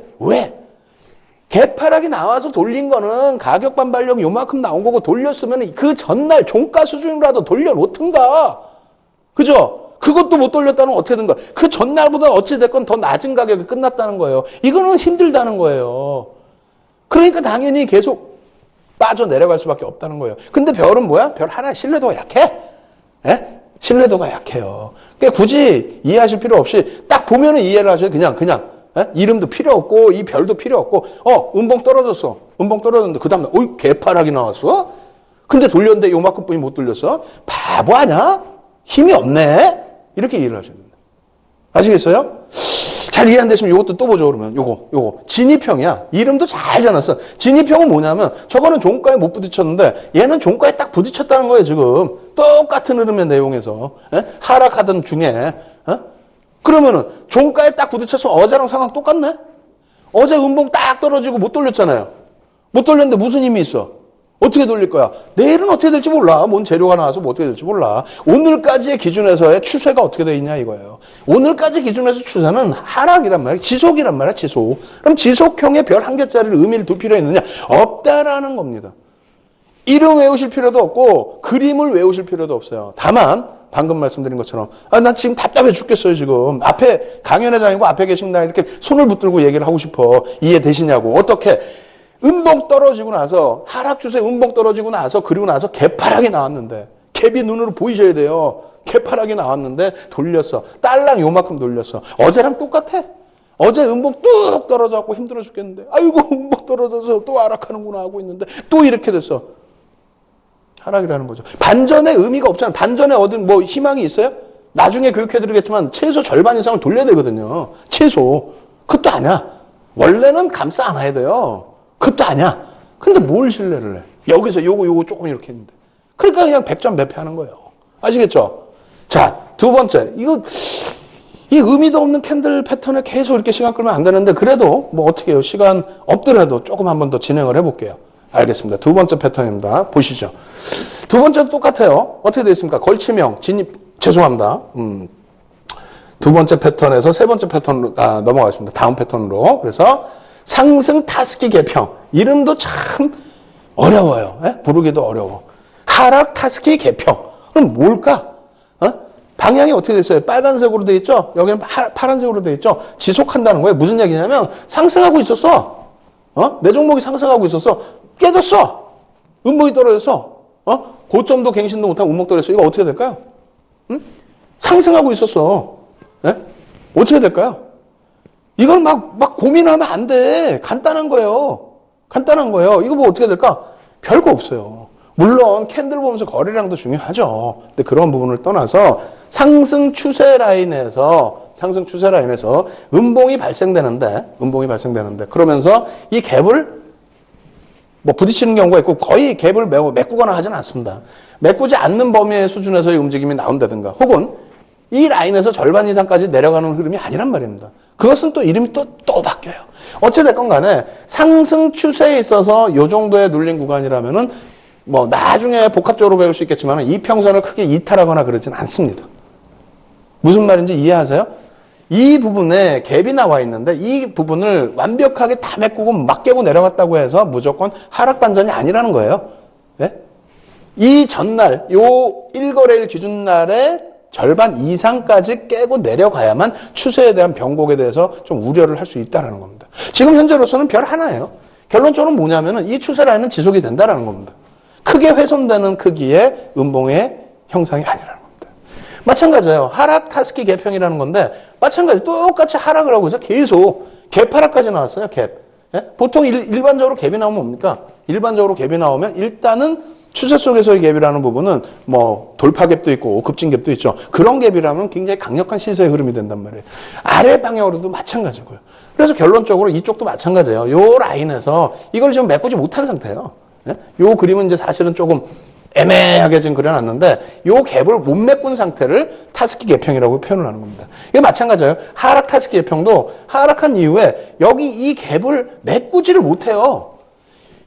개파락이 나와서 돌린 거는 가격 반발력이 요만큼 나온 거고 돌렸으면 그 전날 종가 수준이라도 돌려놓든가. 그죠? 그것도 못 돌렸다는 건 어떻게 된 거야? 그 전날보다 어찌됐건 더 낮은 가격이 끝났다는 거예요. 이거는 힘들다는 거예요. 그러니까 당연히 계속 빠져내려갈 수밖에 없다는 거예요. 근데 별은 뭐야? 별 하나 신뢰도가 약해. 예? 신뢰도가 약해요. 그러니까 굳이 이해하실 필요 없이 딱 보면은 이해를 하셔요. 그냥. 예? 이름도 필요 없고 이 별도 필요 없고 음봉 떨어졌어. 음봉 떨어졌는데 그 다음날 어이 개파락이 나왔어? 근데 돌렸는데 요만큼뿐이 못 돌렸어? 바보 아냐? 힘이 없네? 이렇게 이해를 하셔야 됩니다. 아시겠어요? 잘 이해 안 되시면 이것도 또 보죠. 그러면 요거 진입형이야. 이름도 잘 지어놨어. 진입형은 뭐냐면 저거는 종가에 못 부딪혔는데 얘는 종가에 딱 부딪혔다는 거예요. 지금 똑같은 흐름의 내용에서 하락하던 중에 그러면은 종가에 딱 부딪혀서 어제랑 상황 똑같네? 어제 음봉 딱 떨어지고 못 돌렸잖아요. 못 돌렸는데 무슨 힘이 있어? 어떻게 돌릴 거야? 내일은 어떻게 될지 몰라. 뭔 재료가 나와서 뭐 어떻게 될지 몰라. 오늘까지의 기준에서의 추세가 어떻게 돼 있냐 이거예요. 오늘까지 기준에서 추세는 하락이란 말이야. 지속이란 말이야. 지속. 그럼 지속형의 별 한 개짜리를 의미를 둘 필요 있느냐? 없다라는 겁니다. 이름 외우실 필요도 없고 그림을 외우실 필요도 없어요. 다만 방금 말씀드린 것처럼 나 지금 답답해 죽겠어요. 지금 앞에 강연회장이고 앞에 계신 나 이렇게 손을 붙들고 얘기를 하고 싶어. 이해되시냐고. 어떻게 음봉 떨어지고 나서 하락 추세 음봉 떨어지고 나서 그리고 나서 개파락이 나왔는데 갭이 눈으로 보이셔야 돼요. 개파락이 나왔는데 돌렸어. 딸랑 요만큼 돌렸어. 어제랑 똑같아. 어제 음봉 뚝 떨어져갖고 힘들어 죽겠는데 아이고 음봉 떨어져서 또 하락하는구나 하고 있는데 또 이렇게 됐어. 하락이라는 거죠. 반전의 의미가 없잖아요. 반전에 얻은 뭐 희망이 있어요? 나중에 교육해드리겠지만 최소 절반 이상을 돌려야 되거든요. 최소. 그것도 아니야. 원래는 감싸 안아야 돼요. 그것도 아니야. 근데 뭘 신뢰를 해? 여기서 요거 조금 이렇게 했는데. 그러니까 그냥 100점 매패하는 거예요. 아시겠죠? 자, 두 번째. 이 의미도 없는 캔들 패턴에 계속 이렇게 시간 끌면 안 되는데 그래도 뭐 어떻게 해요? 시간 없더라도 조금 한 번 더 진행을 해볼게요. 알겠습니다. 두 번째 패턴입니다. 보시죠. 두 번째도 똑같아요. 어떻게 되어 있습니까? 걸치명, 죄송합니다. 두 번째 패턴에서 세 번째 패턴으로 넘어가겠습니다. 다음 패턴으로. 그래서 상승 타스키 개평. 이름도 참 어려워요. 부르기도 어려워. 하락 타스키 개평. 그럼 뭘까? 방향이 어떻게 돼 있어요? 빨간색으로 돼 있죠? 여기는 파란색으로 돼 있죠? 지속한다는 거예요. 무슨 얘기냐면 상승하고 있었어. 내 종목이 상승하고 있었어. 깨졌어. 음봉이 떨어졌어. 고점도 갱신도 못하고 음봉 떨어졌어. 이거 어떻게 될까요? 상승하고 있었어. 어떻게 될까요? 이건 막 고민하면 안 돼. 간단한 거예요. 이거 뭐 어떻게 될까? 별거 없어요. 물론 캔들 보면서 거래량도 중요하죠. 근데 그런 부분을 떠나서 상승 추세 라인에서 음봉이 발생되는데 그러면서 이 갭을 뭐 부딪히는 경우가 있고 거의 갭을 메꾸거나 하지는 않습니다. 메꾸지 않는 범위의 수준에서의 움직임이 나온다든가 혹은 이 라인에서 절반 이상까지 내려가는 흐름이 아니란 말입니다. 그것은 또 이름이 또 바뀌어요. 어찌됐건 간에 상승 추세에 있어서 이 정도의 눌린 구간이라면은 뭐 나중에 복합적으로 배울 수 있겠지만 이 평선을 크게 이탈하거나 그러진 않습니다. 무슨 말인지 이해하세요? 이 부분에 갭이 나와 있는데 이 부분을 완벽하게 다 메꾸고 막 깨고 내려갔다고 해서 무조건 하락 반전이 아니라는 거예요. 이 전날 요 1거래일 기준날에 절반 이상까지 깨고 내려가야만 추세에 대한 변곡에 대해서 좀 우려를 할 수 있다는 겁니다. 지금 현재로서는 별 하나예요. 결론적으로 뭐냐면은 이 추세 라인은 지속이 된다는 겁니다. 크게 훼손되는 크기의 음봉의 형상이 아니라는 겁니다. 마찬가지예요. 하락 타스키 갭형이라는 건데 마찬가지 똑같이 하락을 하고 있어 계속 갭 하락까지 나왔어요. 갭. 예? 보통 일반적으로 갭이 나오면 뭡니까? 일반적으로 갭이 나오면 일단은 추세 속에서의 갭이라는 부분은 뭐 돌파갭도 있고 급진갭도 있죠. 그런 갭이라면 굉장히 강력한 시세의 흐름이 된단 말이에요. 아래 방향으로도 마찬가지고요. 그래서 결론적으로 이쪽도 마찬가지예요. 요 라인에서 이걸 지금 메꾸지 못한 상태예요. 예? 요 그림은 이제 사실은 조금 애매하게 지금 그려놨는데 요 갭을 못 메꾼 상태를 타스키 갭형이라고 표현을 하는 겁니다. 이게 마찬가지예요. 하락 타스키 갭형도 하락한 이후에 여기 이 갭을 메꾸지를 못해요.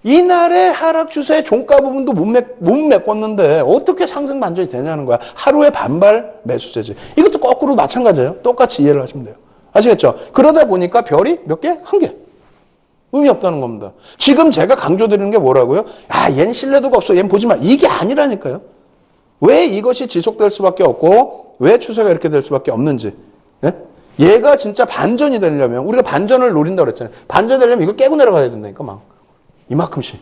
이날의 하락 추세의 종가 부분도 못 메꿨는데 어떻게 상승 반전이 되냐는 거야. 하루의 반발 매수세지. 이것도 거꾸로 마찬가지예요. 똑같이 이해를 하시면 돼요. 아시겠죠? 그러다 보니까 별이 몇 개? 한 개. 의미 없다는 겁니다. 지금 제가 강조드리는 게 뭐라고요? 아, 얘는 신뢰도가 없어. 얘는 보지 마. 이게 아니라니까요. 왜 이것이 지속될 수밖에 없고 왜 추세가 이렇게 될 수밖에 없는지. 예? 얘가 진짜 반전이 되려면 우리가 반전을 노린다고 그랬잖아요. 반전이 되려면 이걸 깨고 내려가야 된다니까 막. 이만큼씩.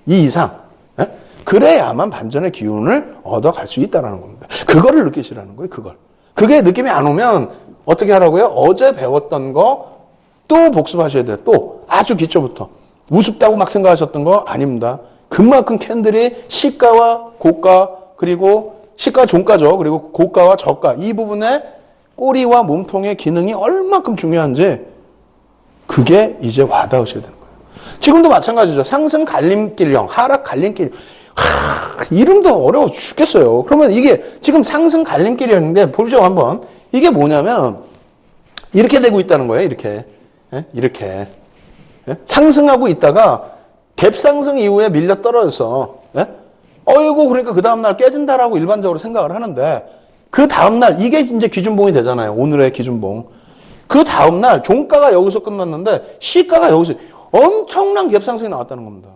이 이상. 예? 그래야만 반전의 기운을 얻어갈 수 있다는 겁니다. 그거를 느끼시라는 거예요. 그걸. 그게 느낌이 안 오면 어떻게 하라고요? 어제 배웠던 거 또 복습하셔야 돼요. 또 아주 기초부터. 우습다고 막 생각하셨던 거 아닙니다. 그만큼 캔들이 시가와 고가 그리고 시가 종가죠. 그리고 고가와 저가 이 부분에 꼬리와 몸통의 기능이 얼마큼 중요한지 그게 이제 와닿으셔야 되는 거예요. 지금도 마찬가지죠. 상승 갈림길형, 하락 갈림길. 이름도 어려워 죽겠어요. 그러면 이게 지금 상승 갈림길이었는데 보죠 한번. 이게 뭐냐면 이렇게 되고 있다는 거예요. 이렇게. 예? 이렇게. 예? 상승하고 있다가 갭 상승 이후에 밀려 떨어져서 예? 어이구 그러니까 그 다음날 깨진다라고 일반적으로 생각을 하는데 그 다음날 이게 이제 기준봉이 되잖아요. 오늘의 기준봉. 그 다음날 종가가 여기서 끝났는데 시가가 여기서 엄청난 갭 상승이 나왔다는 겁니다.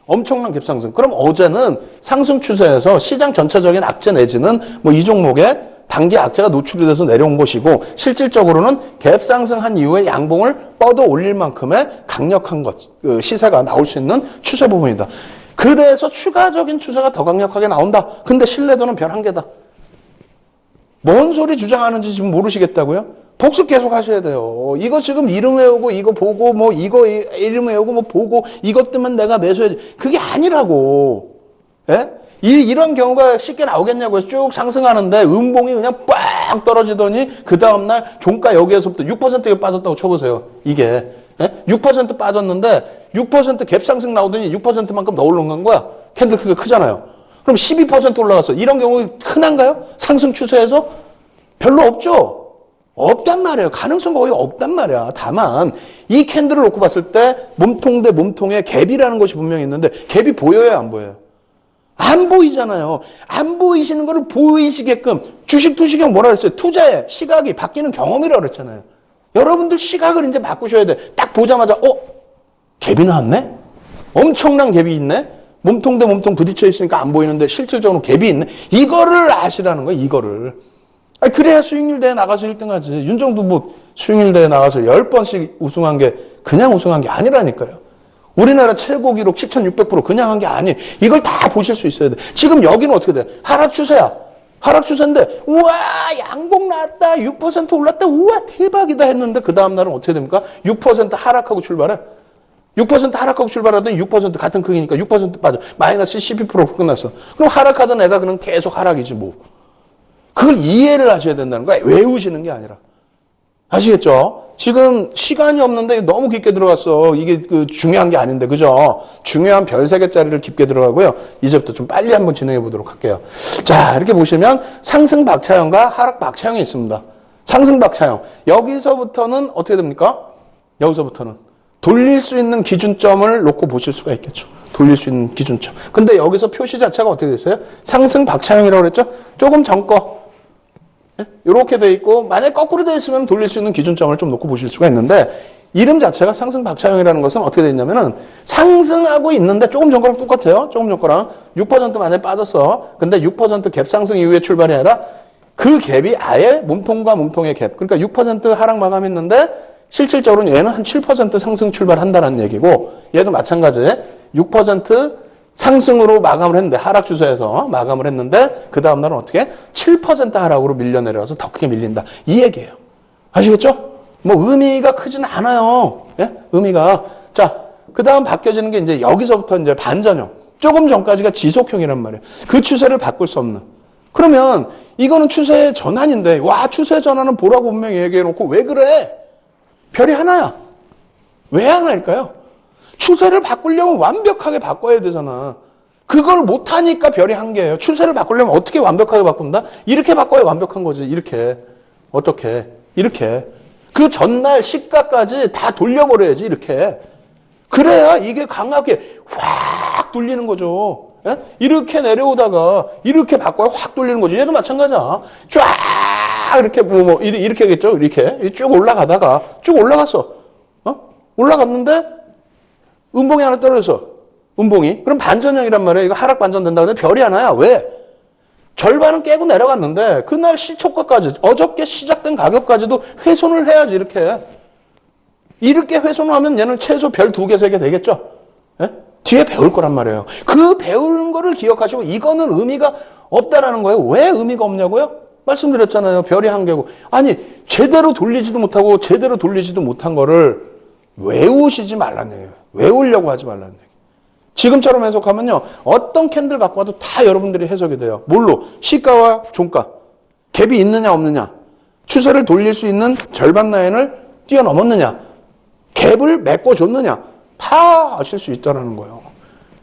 엄청난 갭 상승. 그럼 어제는 상승 추세에서 시장 전체적인 악재 내지는 뭐 이 종목에 단기 악재가 노출이 돼서 내려온 것이고 실질적으로는 갭 상승한 이후에 양봉을 뻗어 올릴 만큼의 강력한 것, 시세가 나올 수 있는 추세 부분이다. 그래서 추가적인 추세가 더 강력하게 나온다. 근데 신뢰도는 별 한계다. 뭔 소리 주장하는지 지금 모르시겠다고요? 복습 계속 하셔야 돼요. 이거 지금 이름 외우고 이거 보고 뭐 이거 이름 외우고 뭐 보고 이것 때문에 내가 매수해야지. 그게 아니라고. 예? 이런 경우가 쉽게 나오겠냐고요. 쭉 상승하는데 음봉이 그냥 빵 떨어지더니 그 다음날 종가 여기에서부터 6%가 빠졌다고 쳐보세요. 이게. 예? 6% 빠졌는데 6% 갭 상승 나오더니 6%만큼 더 올라간 거야. 캔들 크기가 크잖아요. 그럼 12% 올라갔어. 이런 경우 흔한가요? 상승 추세에서? 별로 없죠. 없단 말이에요. 가능성 거의 없단 말이야. 다만 이 캔들을 놓고 봤을 때 몸통 대 몸통의 갭이라는 것이 분명히 있는데 갭이 보여요, 안 보여요? 안 보이잖아요. 안 보이시는 거를 보이시게끔 주식 투시경 뭐라 그랬어요? 투자의 시각이 바뀌는 경험이라고 그랬잖아요. 여러분들 시각을 이제 바꾸셔야 돼. 딱 보자마자 갭이 나왔네? 엄청난 갭이 있네? 몸통 대 몸통 부딪혀 있으니까 안 보이는데 실질적으로 갭이 있네? 이거를 아시라는 거예요. 이거를. 그래야 수익률 대회 나가서 1등 하지. 윤정도 뭐 수익률 대회 나가서 10번씩 우승한 게 그냥 우승한 게 아니라니까요. 우리나라 최고 기록 7,600% 그냥 한 게 아니에요. 이걸 다 보실 수 있어야 돼. 지금 여기는 어떻게 돼? 하락 추세야. 하락 추세인데 우와 양봉 나왔다. 6% 올랐다. 우와 대박이다 했는데 그 다음 날은 어떻게 됩니까? 6% 하락하고 출발해. 6% 하락하고 출발하더니 6% 같은 크기니까 6% 빠져. 마이너스 12% 끝났어. 그럼 하락하던 애가 그냥 계속 하락이지 뭐. 그걸 이해를 하셔야 된다는 거야. 외우시는 게 아니라. 아시겠죠? 지금 시간이 없는데 너무 깊게 들어갔어. 이게 중요한 게 아닌데, 그죠? 중요한 별 3개짜리를 깊게 들어가고요. 이제부터 좀 빨리 한번 진행해 보도록 할게요. 자, 이렇게 보시면 상승 박차형과 하락 박차형이 있습니다. 상승 박차형. 여기서부터는 어떻게 됩니까? 여기서부터는 돌릴 수 있는 기준점을 놓고 보실 수가 있겠죠. 돌릴 수 있는 기준점. 근데 여기서 표시 자체가 어떻게 됐어요? 상승 박차형이라고 그랬죠? 조금 전거. 이렇게 돼 있고 만약에 거꾸로 돼 있으면 돌릴 수 있는 기준점을 좀 놓고 보실 수가 있는데 이름 자체가 상승 박차형이라는 것은 어떻게 돼 있냐면은 상승하고 있는데 조금 전 거랑 똑같아요. 조금 전 거랑 6% 만에 빠졌어. 근데 6% 갭 상승 이후에 출발이 아니라 그 갭이 아예 몸통과 몸통의 갭. 그러니까 6% 하락 마감했는데 실질적으로는 얘는 한 7% 상승 출발한다는 얘기고 얘도 마찬가지 6% 상승으로 마감을 했는데 하락 추세에서 마감을 했는데 그 다음 날은 어떻게 7% 하락으로 밀려내려서 더 크게 밀린다. 이 얘기예요. 아시겠죠? 뭐 의미가 크진 않아요. 예? 의미가. 자, 그 다음 바뀌어지는 게 이제 여기서부터 이제 반전형. 조금 전까지가 지속형이란 말이에요. 그 추세를 바꿀 수 없는. 그러면 이거는 추세 전환인데 와 추세 전환은 보라고 분명히 얘기해놓고 왜 그래? 별이 하나야. 왜 하나일까요? 추세를 바꾸려면 완벽하게 바꿔야 되잖아. 그걸 못하니까 별이 한 개예요. 추세를 바꾸려면 어떻게 완벽하게 바꾼다? 이렇게 바꿔야 완벽한 거지. 이렇게. 어떻게? 이렇게. 그 전날 시가까지 다 돌려버려야지. 이렇게. 그래야 이게 강하게 확 돌리는 거죠. 예? 이렇게 내려오다가 이렇게 바꿔야 확 돌리는 거죠. 얘도 마찬가지야. 쫙 이렇게 이렇게 하겠죠. 이렇게 쭉 올라가다가 쭉 올라갔어. 올라갔는데 음봉이 하나 떨어졌어. 음봉이. 그럼 반전형이란 말이에요. 이거 하락 반전 된다. 근데 별이 하나야. 왜? 절반은 깨고 내려갔는데 그날 시초가까지 어저께 시작된 가격까지도 훼손을 해야지 이렇게 훼손을 하면 얘는 최소 별 2개, 3개 되겠죠. 예? 뒤에 배울 거란 말이에요. 그 배우는 거를 기억하시고 이거는 의미가 없다라는 거예요. 왜 의미가 없냐고요? 말씀드렸잖아요. 별이 한 개고. 아니 제대로 돌리지도 못하고 제대로 돌리지도 못한 거를 외우시지 말라는 얘기예요. 외우려고 하지 말라는 얘기예요. 지금처럼 해석하면요. 어떤 캔들 갖고 와도 다 여러분들이 해석이 돼요. 뭘로? 시가와 종가. 갭이 있느냐 없느냐. 추세를 돌릴 수 있는 절반 라인을 뛰어넘었느냐. 갭을 메꿔줬느냐. 다 아실 수 있다는 거예요.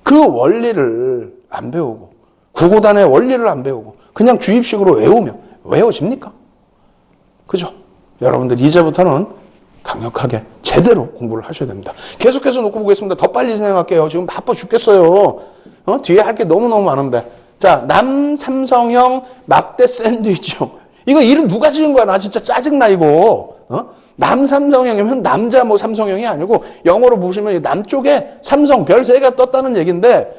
그 원리를 안 배우고 구구단의 원리를 안 배우고 그냥 주입식으로 외우면 외워집니까? 그죠? 여러분들 이제부터는 강력하게 제대로 공부를 하셔야 됩니다. 계속해서 놓고 보겠습니다. 더 빨리 진행할게요. 지금 바빠 죽겠어요. 뒤에 할 게 너무너무 많은데. 자, 남삼성형 막대 샌드위치형. 이거 이름 누가 지은 거야? 나 진짜 짜증나 이거. 남삼성형이면 남자 뭐 삼성형이 아니고 영어로 보시면 남쪽에 삼성 별 3개가 떴다는 얘기인데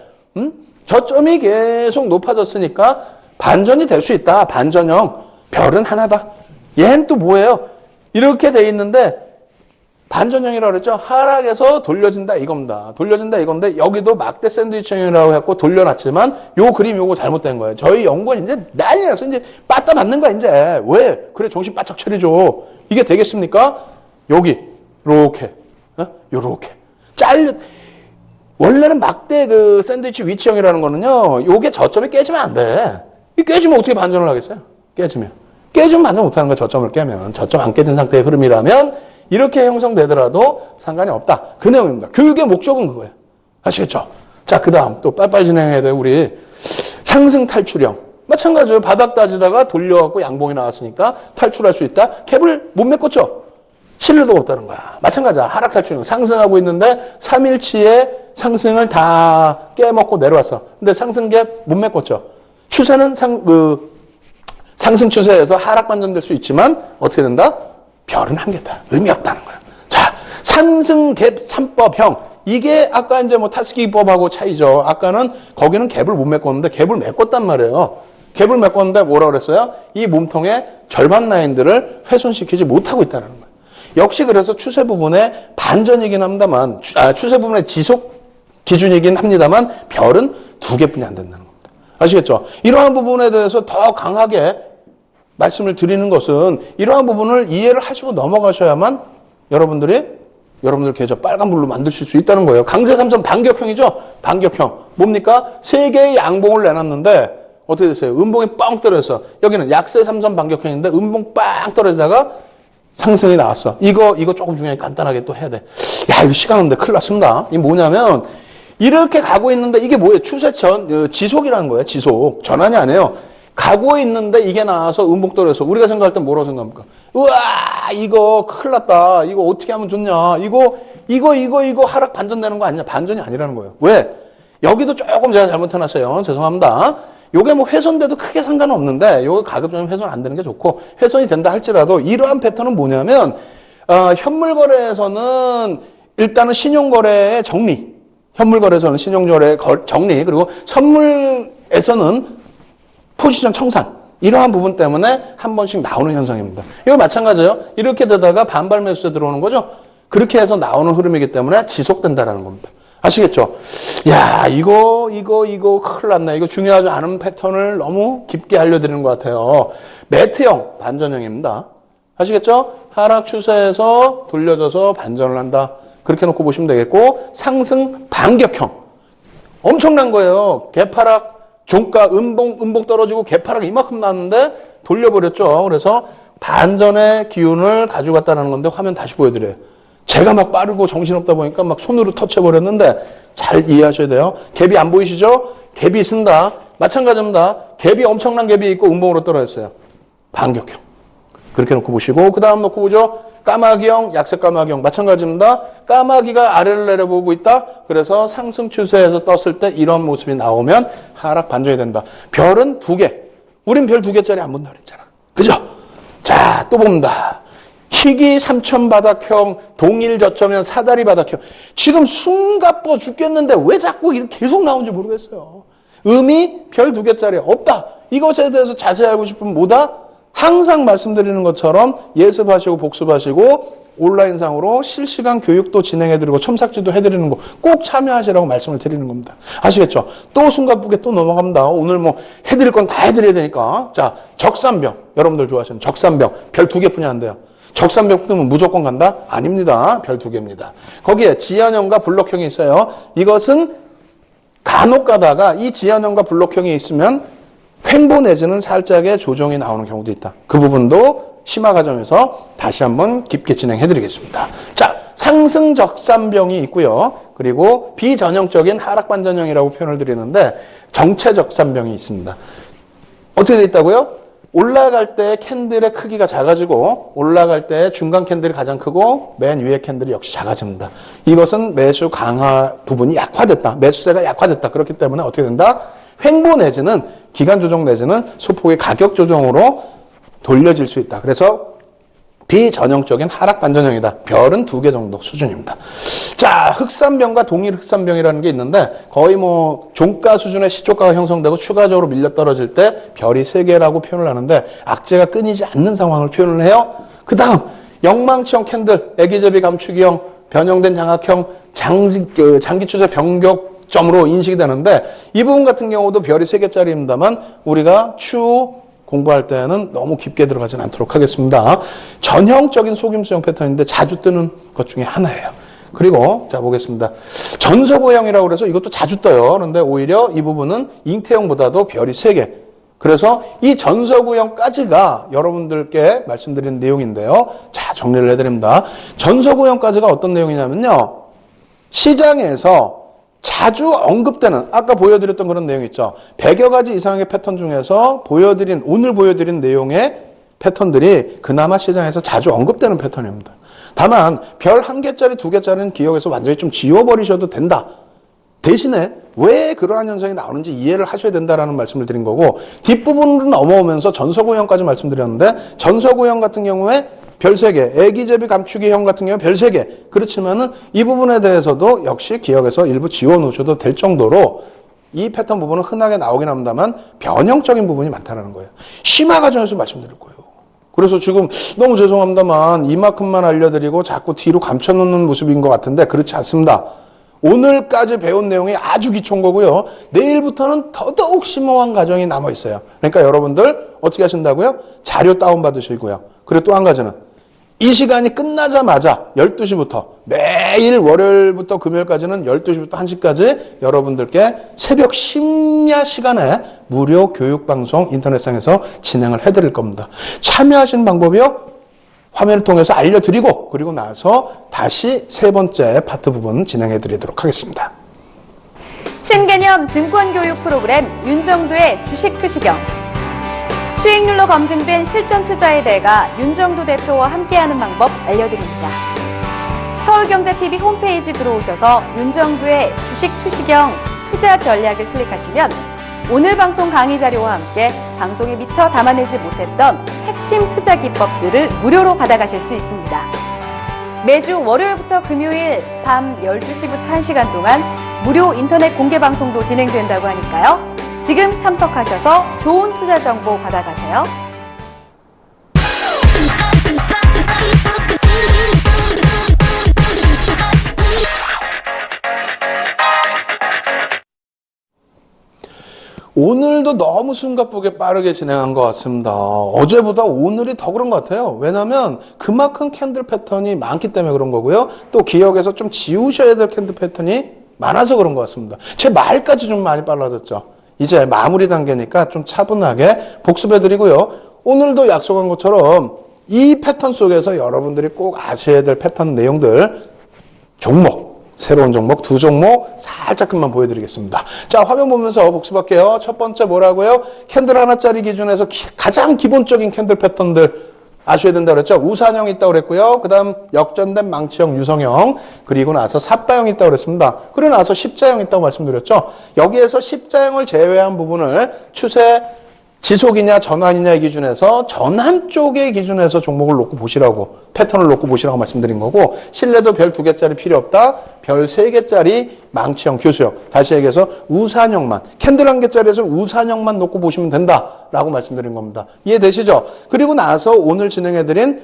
저점이 계속 높아졌으니까 반전이 될 수 있다. 반전형. 별은 하나다. 얘는 또 뭐예요? 이렇게 돼 있는데 반전형이라고 그랬죠? 하락에서 돌려진다 이겁니다. 돌려진다 이건데 여기도 막대 샌드위치형이라고 해갖고 돌려놨지만 요 그림 요거 잘못된 거예요. 저희 연구원 이제 난리 나서 이제 빠따 맞는 거야 이제. 왜? 그래 정신 바짝 차리죠. 이게 되겠습니까? 여기 요렇게 요렇게 원래는 막대 그 샌드위치 위치형이라는 거는요. 요게 저점이 깨지면 안 돼. 이 깨지면 어떻게 반전을 하겠어요? 깨지면 반전 못하는 거야. 저점을 깨면. 저점 안 깨진 상태의 흐름이라면 이렇게 형성되더라도 상관이 없다. 그 내용입니다. 교육의 목적은 그거예요. 아시겠죠? 자, 그 다음 또 빨리빨리 진행해야 돼요. 우리 상승 탈출형. 마찬가지로 바닥 따지다가 돌려갖고 양봉이 나왔으니까 탈출할 수 있다. 캡을 못 메꿨죠? 신뢰도가 없다는 거야. 마찬가지야. 하락 탈출형. 상승하고 있는데 3일치의 상승을 다 깨먹고 내려왔어. 근데 상승 캡 못 메꿨죠? 추세는 상승 추세에서 하락 반전될 수 있지만 어떻게 된다? 별은 한 개다. 의미 없다는 거야. 자, 상승 갭 3법형. 이게 아까 이제 뭐 타스키법하고 차이죠. 아까는 거기는 갭을 못 메꿨는데 갭을 메꿨단 말이에요. 갭을 메꿨는데 뭐라 그랬어요? 이 몸통의 절반 라인들을 훼손시키지 못하고 있다는 거예요. 역시 그래서 추세 부분의 반전이긴 합니다만, 추세 부분의 지속 기준이긴 합니다만 별은 2개뿐이 안 된다는 겁니다. 아시겠죠? 이러한 부분에 대해서 더 강하게 말씀을 드리는 것은 이러한 부분을 이해를 하시고 넘어가셔야만 여러분들 계좌 빨간불로 만드실 수 있다는 거예요. 강세 삼선 반격형이죠? 반격형. 뭡니까? 3개의 양봉을 내놨는데 어떻게 됐어요? 음봉이 뻥 떨어졌어. 여기는 약세 삼선 반격형인데 음봉 빵 떨어지다가 상승이 나왔어. 이거 조금 중요해. 간단하게 또 해야 돼. 야, 이거 시간 없는데 큰일 났습니다. 이게 뭐냐면 이렇게 가고 있는데 이게 뭐예요? 추세 지속이라는 거예요. 지속. 전환이 아니에요. 가고 있는데 이게 나와서 음봉 떨어져서 우리가 생각할 땐 뭐라고 생각합니까? 우와, 이거 큰일 났다. 이거 어떻게 하면 좋냐. 이거 하락 반전되는 거 아니냐. 반전이 아니라는 거예요. 왜? 여기도 조금 제가 잘못해놨어요. 죄송합니다. 요게 뭐 훼손돼도 크게 상관은 없는데 요거 가급적이면 훼손 안 되는 게 좋고 훼손이 된다 할지라도 이러한 패턴은 뭐냐면 현물 거래에서는 일단은 신용거래의 정리, 현물 거래에서는 신용거래 정리, 그리고 선물에서는 포지션 청산, 이러한 부분 때문에 한 번씩 나오는 현상입니다. 이거 마찬가지예요. 이렇게 되다가 반발 매수세 들어오는 거죠. 그렇게 해서 나오는 흐름이기 때문에 지속된다라는 겁니다. 아시겠죠? 야, 이거 큰일 났네. 이거 중요하지 않은 패턴을 너무 깊게 알려드리는 것 같아요. 매트형, 반전형입니다. 아시겠죠? 하락 추세에서 돌려져서 반전을 한다. 그렇게 놓고 보시면 되겠고, 상승 반격형. 엄청난 거예요. 개파락, 종가, 음봉 떨어지고 개파락 이만큼 나왔는데 돌려버렸죠. 그래서 반전의 기운을 가져갔다는 건데 화면 다시 보여드려요. 제가 막 빠르고 정신없다 보니까 막 손으로 터쳐버렸는데 잘 이해하셔야 돼요. 갭이 안 보이시죠? 갭이 쓴다. 마찬가지입니다. 갭이 엄청난 갭이 있고 음봉으로 떨어졌어요. 반격형. 그렇게 놓고 보시고 그 다음 놓고 보죠. 까마귀형, 약색 까마귀형 마찬가지입니다. 까마귀가 아래를 내려보고 있다. 그래서 상승 추세에서 떴을 때 이런 모습이 나오면 하락 반전이 된다. 별은 2개. 우린 별 2개짜리 안 본다 그랬잖아. 그죠? 자, 또 봅니다. 희귀 3천 바닥형, 동일 저점형, 사다리 바닥형. 지금 숨가뻐 죽겠는데 왜 자꾸 이렇게 계속 나오는지 모르겠어요. 음이 별 2개짜리 없다. 이것에 대해서 자세히 알고 싶으면 뭐다? 항상 말씀드리는 것처럼 예습하시고 복습하시고 온라인상으로 실시간 교육도 진행해드리고 첨삭지도 해드리는 거 꼭 참여하시라고 말씀을 드리는 겁니다. 아시겠죠? 또 숨가쁘게 또 넘어갑니다. 오늘 뭐 해드릴 건 다 해드려야 되니까. 자, 적산병. 여러분들 좋아하시는 적산병. 별 2개뿐이 안 돼요. 적산병 뜨면 무조건 간다? 아닙니다. 별 2개입니다. 거기에 지연형과 블록형이 있어요. 이것은 간혹 가다가 이 지연형과 블록형이 있으면 횡보 내지는 살짝의 조정이 나오는 경우도 있다. 그 부분도 심화 과정에서 다시 한번 깊게 진행해 드리겠습니다. 자, 상승 적산병이 있고요. 그리고 비전형적인 하락 반전형이라고 표현을 드리는데 정체 적산병이 있습니다. 어떻게 돼 있다고요? 올라갈 때 캔들의 크기가 작아지고 올라갈 때 중간 캔들이 가장 크고 맨 위에 캔들이 역시 작아집니다. 이것은 매수 강화 부분이 약화됐다. 매수세가 약화됐다. 그렇기 때문에 어떻게 된다? 횡보 내지는 기간 조정 내지는 소폭의 가격 조정으로 돌려질 수 있다. 그래서 비전형적인 하락 반전형이다. 별은 2개 정도 수준입니다. 자, 흑산병과 동일 흑산병이라는 게 있는데 거의 뭐 종가 수준의 시초가가 형성되고 추가적으로 밀려 떨어질 때 별이 3개라고 표현을 하는데 악재가 끊이지 않는 상황을 표현을 해요. 그 다음 영망치형 캔들, 애기제비 감추기형, 변형된 장악형, 장기 추세 변격점으로 인식이 되는데 이 부분 같은 경우도 별이 3개짜리입니다만 우리가 추후 공부할 때는 너무 깊게 들어가진 않도록 하겠습니다. 전형적인 속임수형 패턴인데 자주 뜨는 것 중에 하나예요. 그리고 자 보겠습니다. 전서구형이라고 그래서 이것도 자주 떠요. 그런데 오히려 이 부분은 잉태형보다도 별이 3개. 그래서 이 전서구형까지가 여러분들께 말씀드린 내용인데요. 자, 정리를 해드립니다. 전서구형까지가 어떤 내용이냐면요. 시장에서 자주 언급되는 아까 보여드렸던 그런 내용 있죠. 100여 가지 이상의 패턴 중에서 오늘 보여드린 내용의 패턴들이 그나마 시장에서 자주 언급되는 패턴입니다. 다만 별 1개짜리 2개짜리는 기억에서 완전히 좀 지워버리셔도 된다. 대신에 왜 그러한 현상이 나오는지 이해를 하셔야 된다라는 말씀을 드린 거고 뒷부분으로 넘어오면서 전서구형까지 말씀드렸는데 전서구형 같은 경우에 별 3개, 애기제비 감추기형 같은 경우에 별 3개. 그렇지만은 이 부분에 대해서도 역시 기억에서 일부 지워놓으셔도 될 정도로 이 패턴 부분은 흔하게 나오긴 합니다만 변형적인 부분이 많다는 거예요. 심화 과정에서 말씀드릴 거예요. 그래서 지금 너무 죄송합니다만 이만큼만 알려드리고 자꾸 뒤로 감춰놓는 모습인 것 같은데 그렇지 않습니다. 오늘까지 배운 내용이 아주 기초인 거고요. 내일부터는 더더욱 심오한 과정이 남아있어요. 그러니까 여러분들 어떻게 하신다고요? 자료 다운받으시고요. 그리고 또 한 가지는 이 시간이 끝나자마자 12시부터 매일 월요일부터 금요일까지는 12시부터 1시까지 여러분들께 새벽 심야 시간에 무료 교육방송 인터넷상에서 진행을 해드릴 겁니다. 참여하시는 방법이요. 화면을 통해서 알려드리고 그리고 나서 다시 3번째 파트 부분 진행해드리도록 하겠습니다. 신개념 증권교육 프로그램 윤정도의 주식투시경. 수익률로 검증된 실전투자의 대가 윤정도 대표와 함께하는 방법 알려드립니다. 서울경제TV 홈페이지 들어오셔서 윤정도의 주식투시경 투자 전략을 클릭하시면 오늘 방송 강의 자료와 함께 방송에 미처 담아내지 못했던 핵심 투자 기법들을 무료로 받아가실 수 있습니다. 매주 월요일부터 금요일 밤 12시부터 1시간 동안 무료 인터넷 공개 방송도 진행된다고 하니까요. 지금 참석하셔서 좋은 투자 정보 받아가세요. 오늘도 너무 숨가쁘게 빠르게 진행한 것 같습니다. 어제보다 오늘이 더 그런 것 같아요. 왜냐하면 그만큼 캔들 패턴이 많기 때문에 그런 거고요. 또 기억에서 좀 지우셔야 될 캔들 패턴이 많아서 그런 것 같습니다. 제 말까지 좀 많이 빨라졌죠. 이제 마무리 단계니까 좀 차분하게 복습해드리고요. 오늘도 약속한 것처럼 이 패턴 속에서 여러분들이 꼭 아셔야 될 패턴 내용들, 종목, 새로운 종목, 두 종목 살짝만 보여드리겠습니다. 자, 화면 보면서 복습할게요. 첫 번째 뭐라고요? 캔들 하나짜리 기준에서 가장 기본적인 캔들 패턴들 아셔야 된다고 그랬죠? 우산형 있다고 그랬고요. 그 다음 역전된 망치형, 유성형, 그리고 나서 삿바형 있다고 그랬습니다. 그리고 나서 십자형 있다고 말씀드렸죠? 여기에서 십자형을 제외한 부분을 추세, 지속이냐 전환이냐의 기준에서 전환 쪽의 기준에서 종목을 놓고 보시라고, 패턴을 놓고 보시라고 말씀드린 거고, 실내도 별 2개짜리 필요 없다. 별 3개짜리 망치형, 교수형. 다시 얘기해서 우산형만, 캔들 1개짜리에서 우산형만 놓고 보시면 된다라고 말씀드린 겁니다. 이해되시죠? 그리고 나서 오늘 진행해드린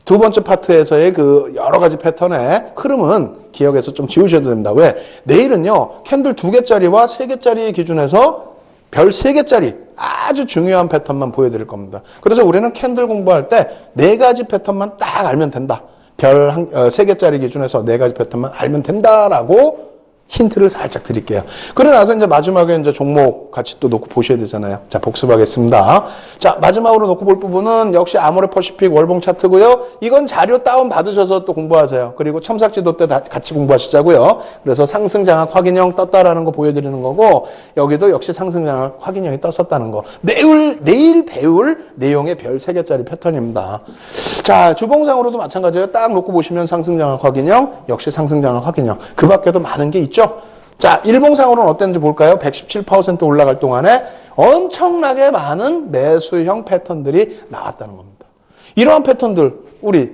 두 번째 파트에서의 그 여러 가지 패턴의 흐름은 기억에서 좀 지우셔도 됩니다. 왜? 내일은요, 캔들 2개짜리와 3개짜리의 기준에서 별 3개짜리 아주 중요한 패턴만 보여드릴 겁니다. 그래서 우리는 캔들 공부할 때 4가지 패턴만 딱 알면 된다. 별 3개짜리 기준에서 4가지 패턴만 알면 된다라고 힌트를 살짝 드릴게요. 그러고 나서 이제 마지막에 이제 종목 같이 또 놓고 보셔야 되잖아요. 자, 복습하겠습니다. 자, 마지막으로 놓고 볼 부분은 역시 아모레퍼시픽 월봉 차트고요. 이건 자료 다운 받으셔서 또 공부하세요. 그리고 첨삭지도 때 같이 공부하시자고요. 그래서 상승 장악 확인형 떴다라는 거 보여드리는 거고, 여기도 역시 상승 장악 확인형이 떴었다는 거. 내일 배울 내용의 별 3개짜리 패턴입니다. 자, 주봉상으로도 마찬가지예요. 딱 놓고 보시면 상승 장악 확인형, 역시 상승 장악 확인형. 그 밖에도 많은 게 있죠. 자, 일봉상으로는 어땠는지 볼까요? 117% 올라갈 동안에 엄청나게 많은 매수형 패턴들이 나왔다는 겁니다. 이러한 패턴들 우리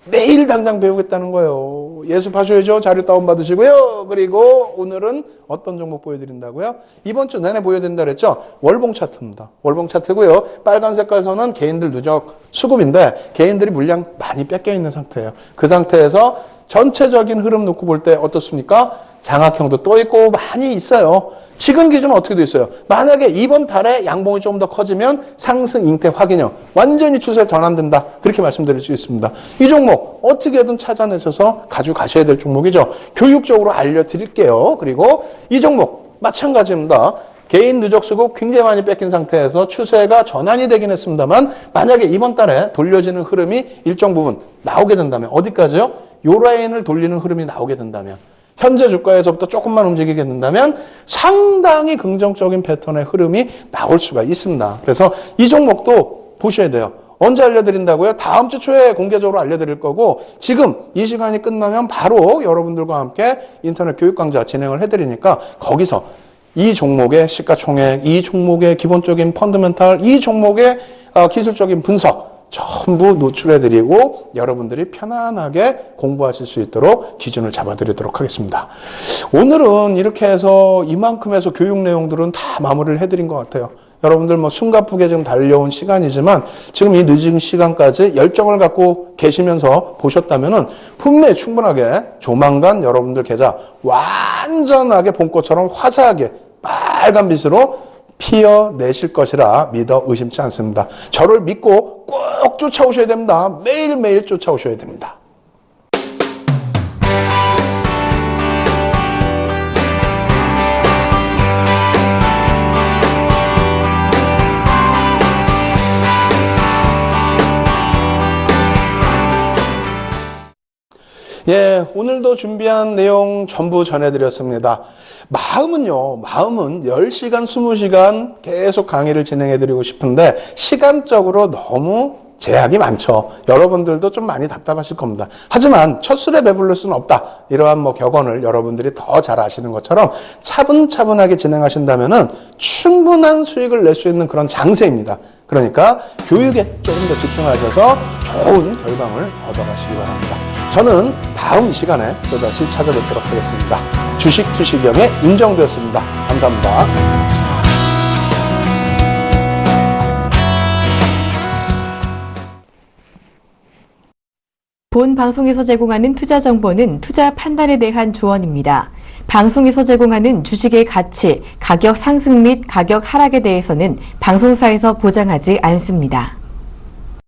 내일 당장 배우겠다는 거예요. 예습하셔야죠. 자료 다운받으시고요. 그리고 오늘은 어떤 종목 보여드린다고요? 이번 주 내내 보여드린다 그랬죠? 월봉 차트입니다. 월봉 차트고요. 빨간 색깔 선은 개인들 누적 수급인데 개인들이 물량 많이 뺏겨 있는 상태예요. 그 상태에서 전체적인 흐름 놓고 볼 때 어떻습니까? 장악형도 또 있고 많이 있어요. 지금 기준은 어떻게 돼 있어요? 만약에 이번 달에 양봉이 좀 더 커지면 상승 잉태 확인형, 완전히 추세 전환된다. 그렇게 말씀드릴 수 있습니다. 이 종목 어떻게든 찾아내셔서 가져가셔야 될 종목이죠. 교육적으로 알려드릴게요. 그리고 이 종목 마찬가지입니다. 개인 누적 수급 굉장히 많이 뺏긴 상태에서 추세가 전환이 되긴 했습니다만, 만약에 이번 달에 돌려지는 흐름이 일정 부분 나오게 된다면, 어디까지요? 요 라인을 돌리는 흐름이 나오게 된다면, 현재 주가에서부터 조금만 움직이게 된다면 상당히 긍정적인 패턴의 흐름이 나올 수가 있습니다. 그래서 이 종목도 보셔야 돼요. 언제 알려드린다고요? 다음 주 초에 공개적으로 알려드릴 거고, 지금 이 시간이 끝나면 바로 여러분들과 함께 인터넷 교육 강좌 진행을 해드리니까 거기서 이 종목의 시가총액, 이 종목의 기본적인 펀더멘탈, 이 종목의 기술적인 분석 전부 노출해드리고 여러분들이 편안하게 공부하실 수 있도록 기준을 잡아드리도록 하겠습니다. 오늘은 이렇게 해서 이만큼에서 교육 내용들은 다 마무리를 해드린 것 같아요. 여러분들 뭐 숨가쁘게 지금 달려온 시간이지만 지금 이 늦은 시간까지 열정을 갖고 계시면서 보셨다면은 분명히 충분하게 조만간 여러분들 계좌 완전하게 봄꽃처럼 화사하게 빨간빛으로 피어내실 것이라 믿어 의심치 않습니다. 저를 믿고 꼭 쫓아오셔야 됩니다. 매일매일 쫓아오셔야 됩니다. 예, 오늘도 준비한 내용 전부 전해드렸습니다. 마음은 10시간, 20시간 계속 강의를 진행해드리고 싶은데 시간적으로 너무 제약이 많죠. 여러분들도 좀 많이 답답하실 겁니다. 하지만 첫 술에 배부를 수는 없다. 이러한 뭐 격언을 여러분들이 더 잘 아시는 것처럼 차분차분하게 진행하신다면은 충분한 수익을 낼 수 있는 그런 장세입니다. 그러니까 교육에 조금 더 집중하셔서 좋은 결과물 얻어가시기 바랍니다. 저는 다음 시간에 또다시 찾아뵙도록 하겠습니다. 주식 투시경의 윤정두였습니다. 감사합니다. 본 방송에서 제공하는 투자 정보는 투자 판단에 대한 조언입니다. 방송에서 제공하는 주식의 가치, 가격 상승 및 가격 하락에 대해서는 방송사에서 보장하지 않습니다.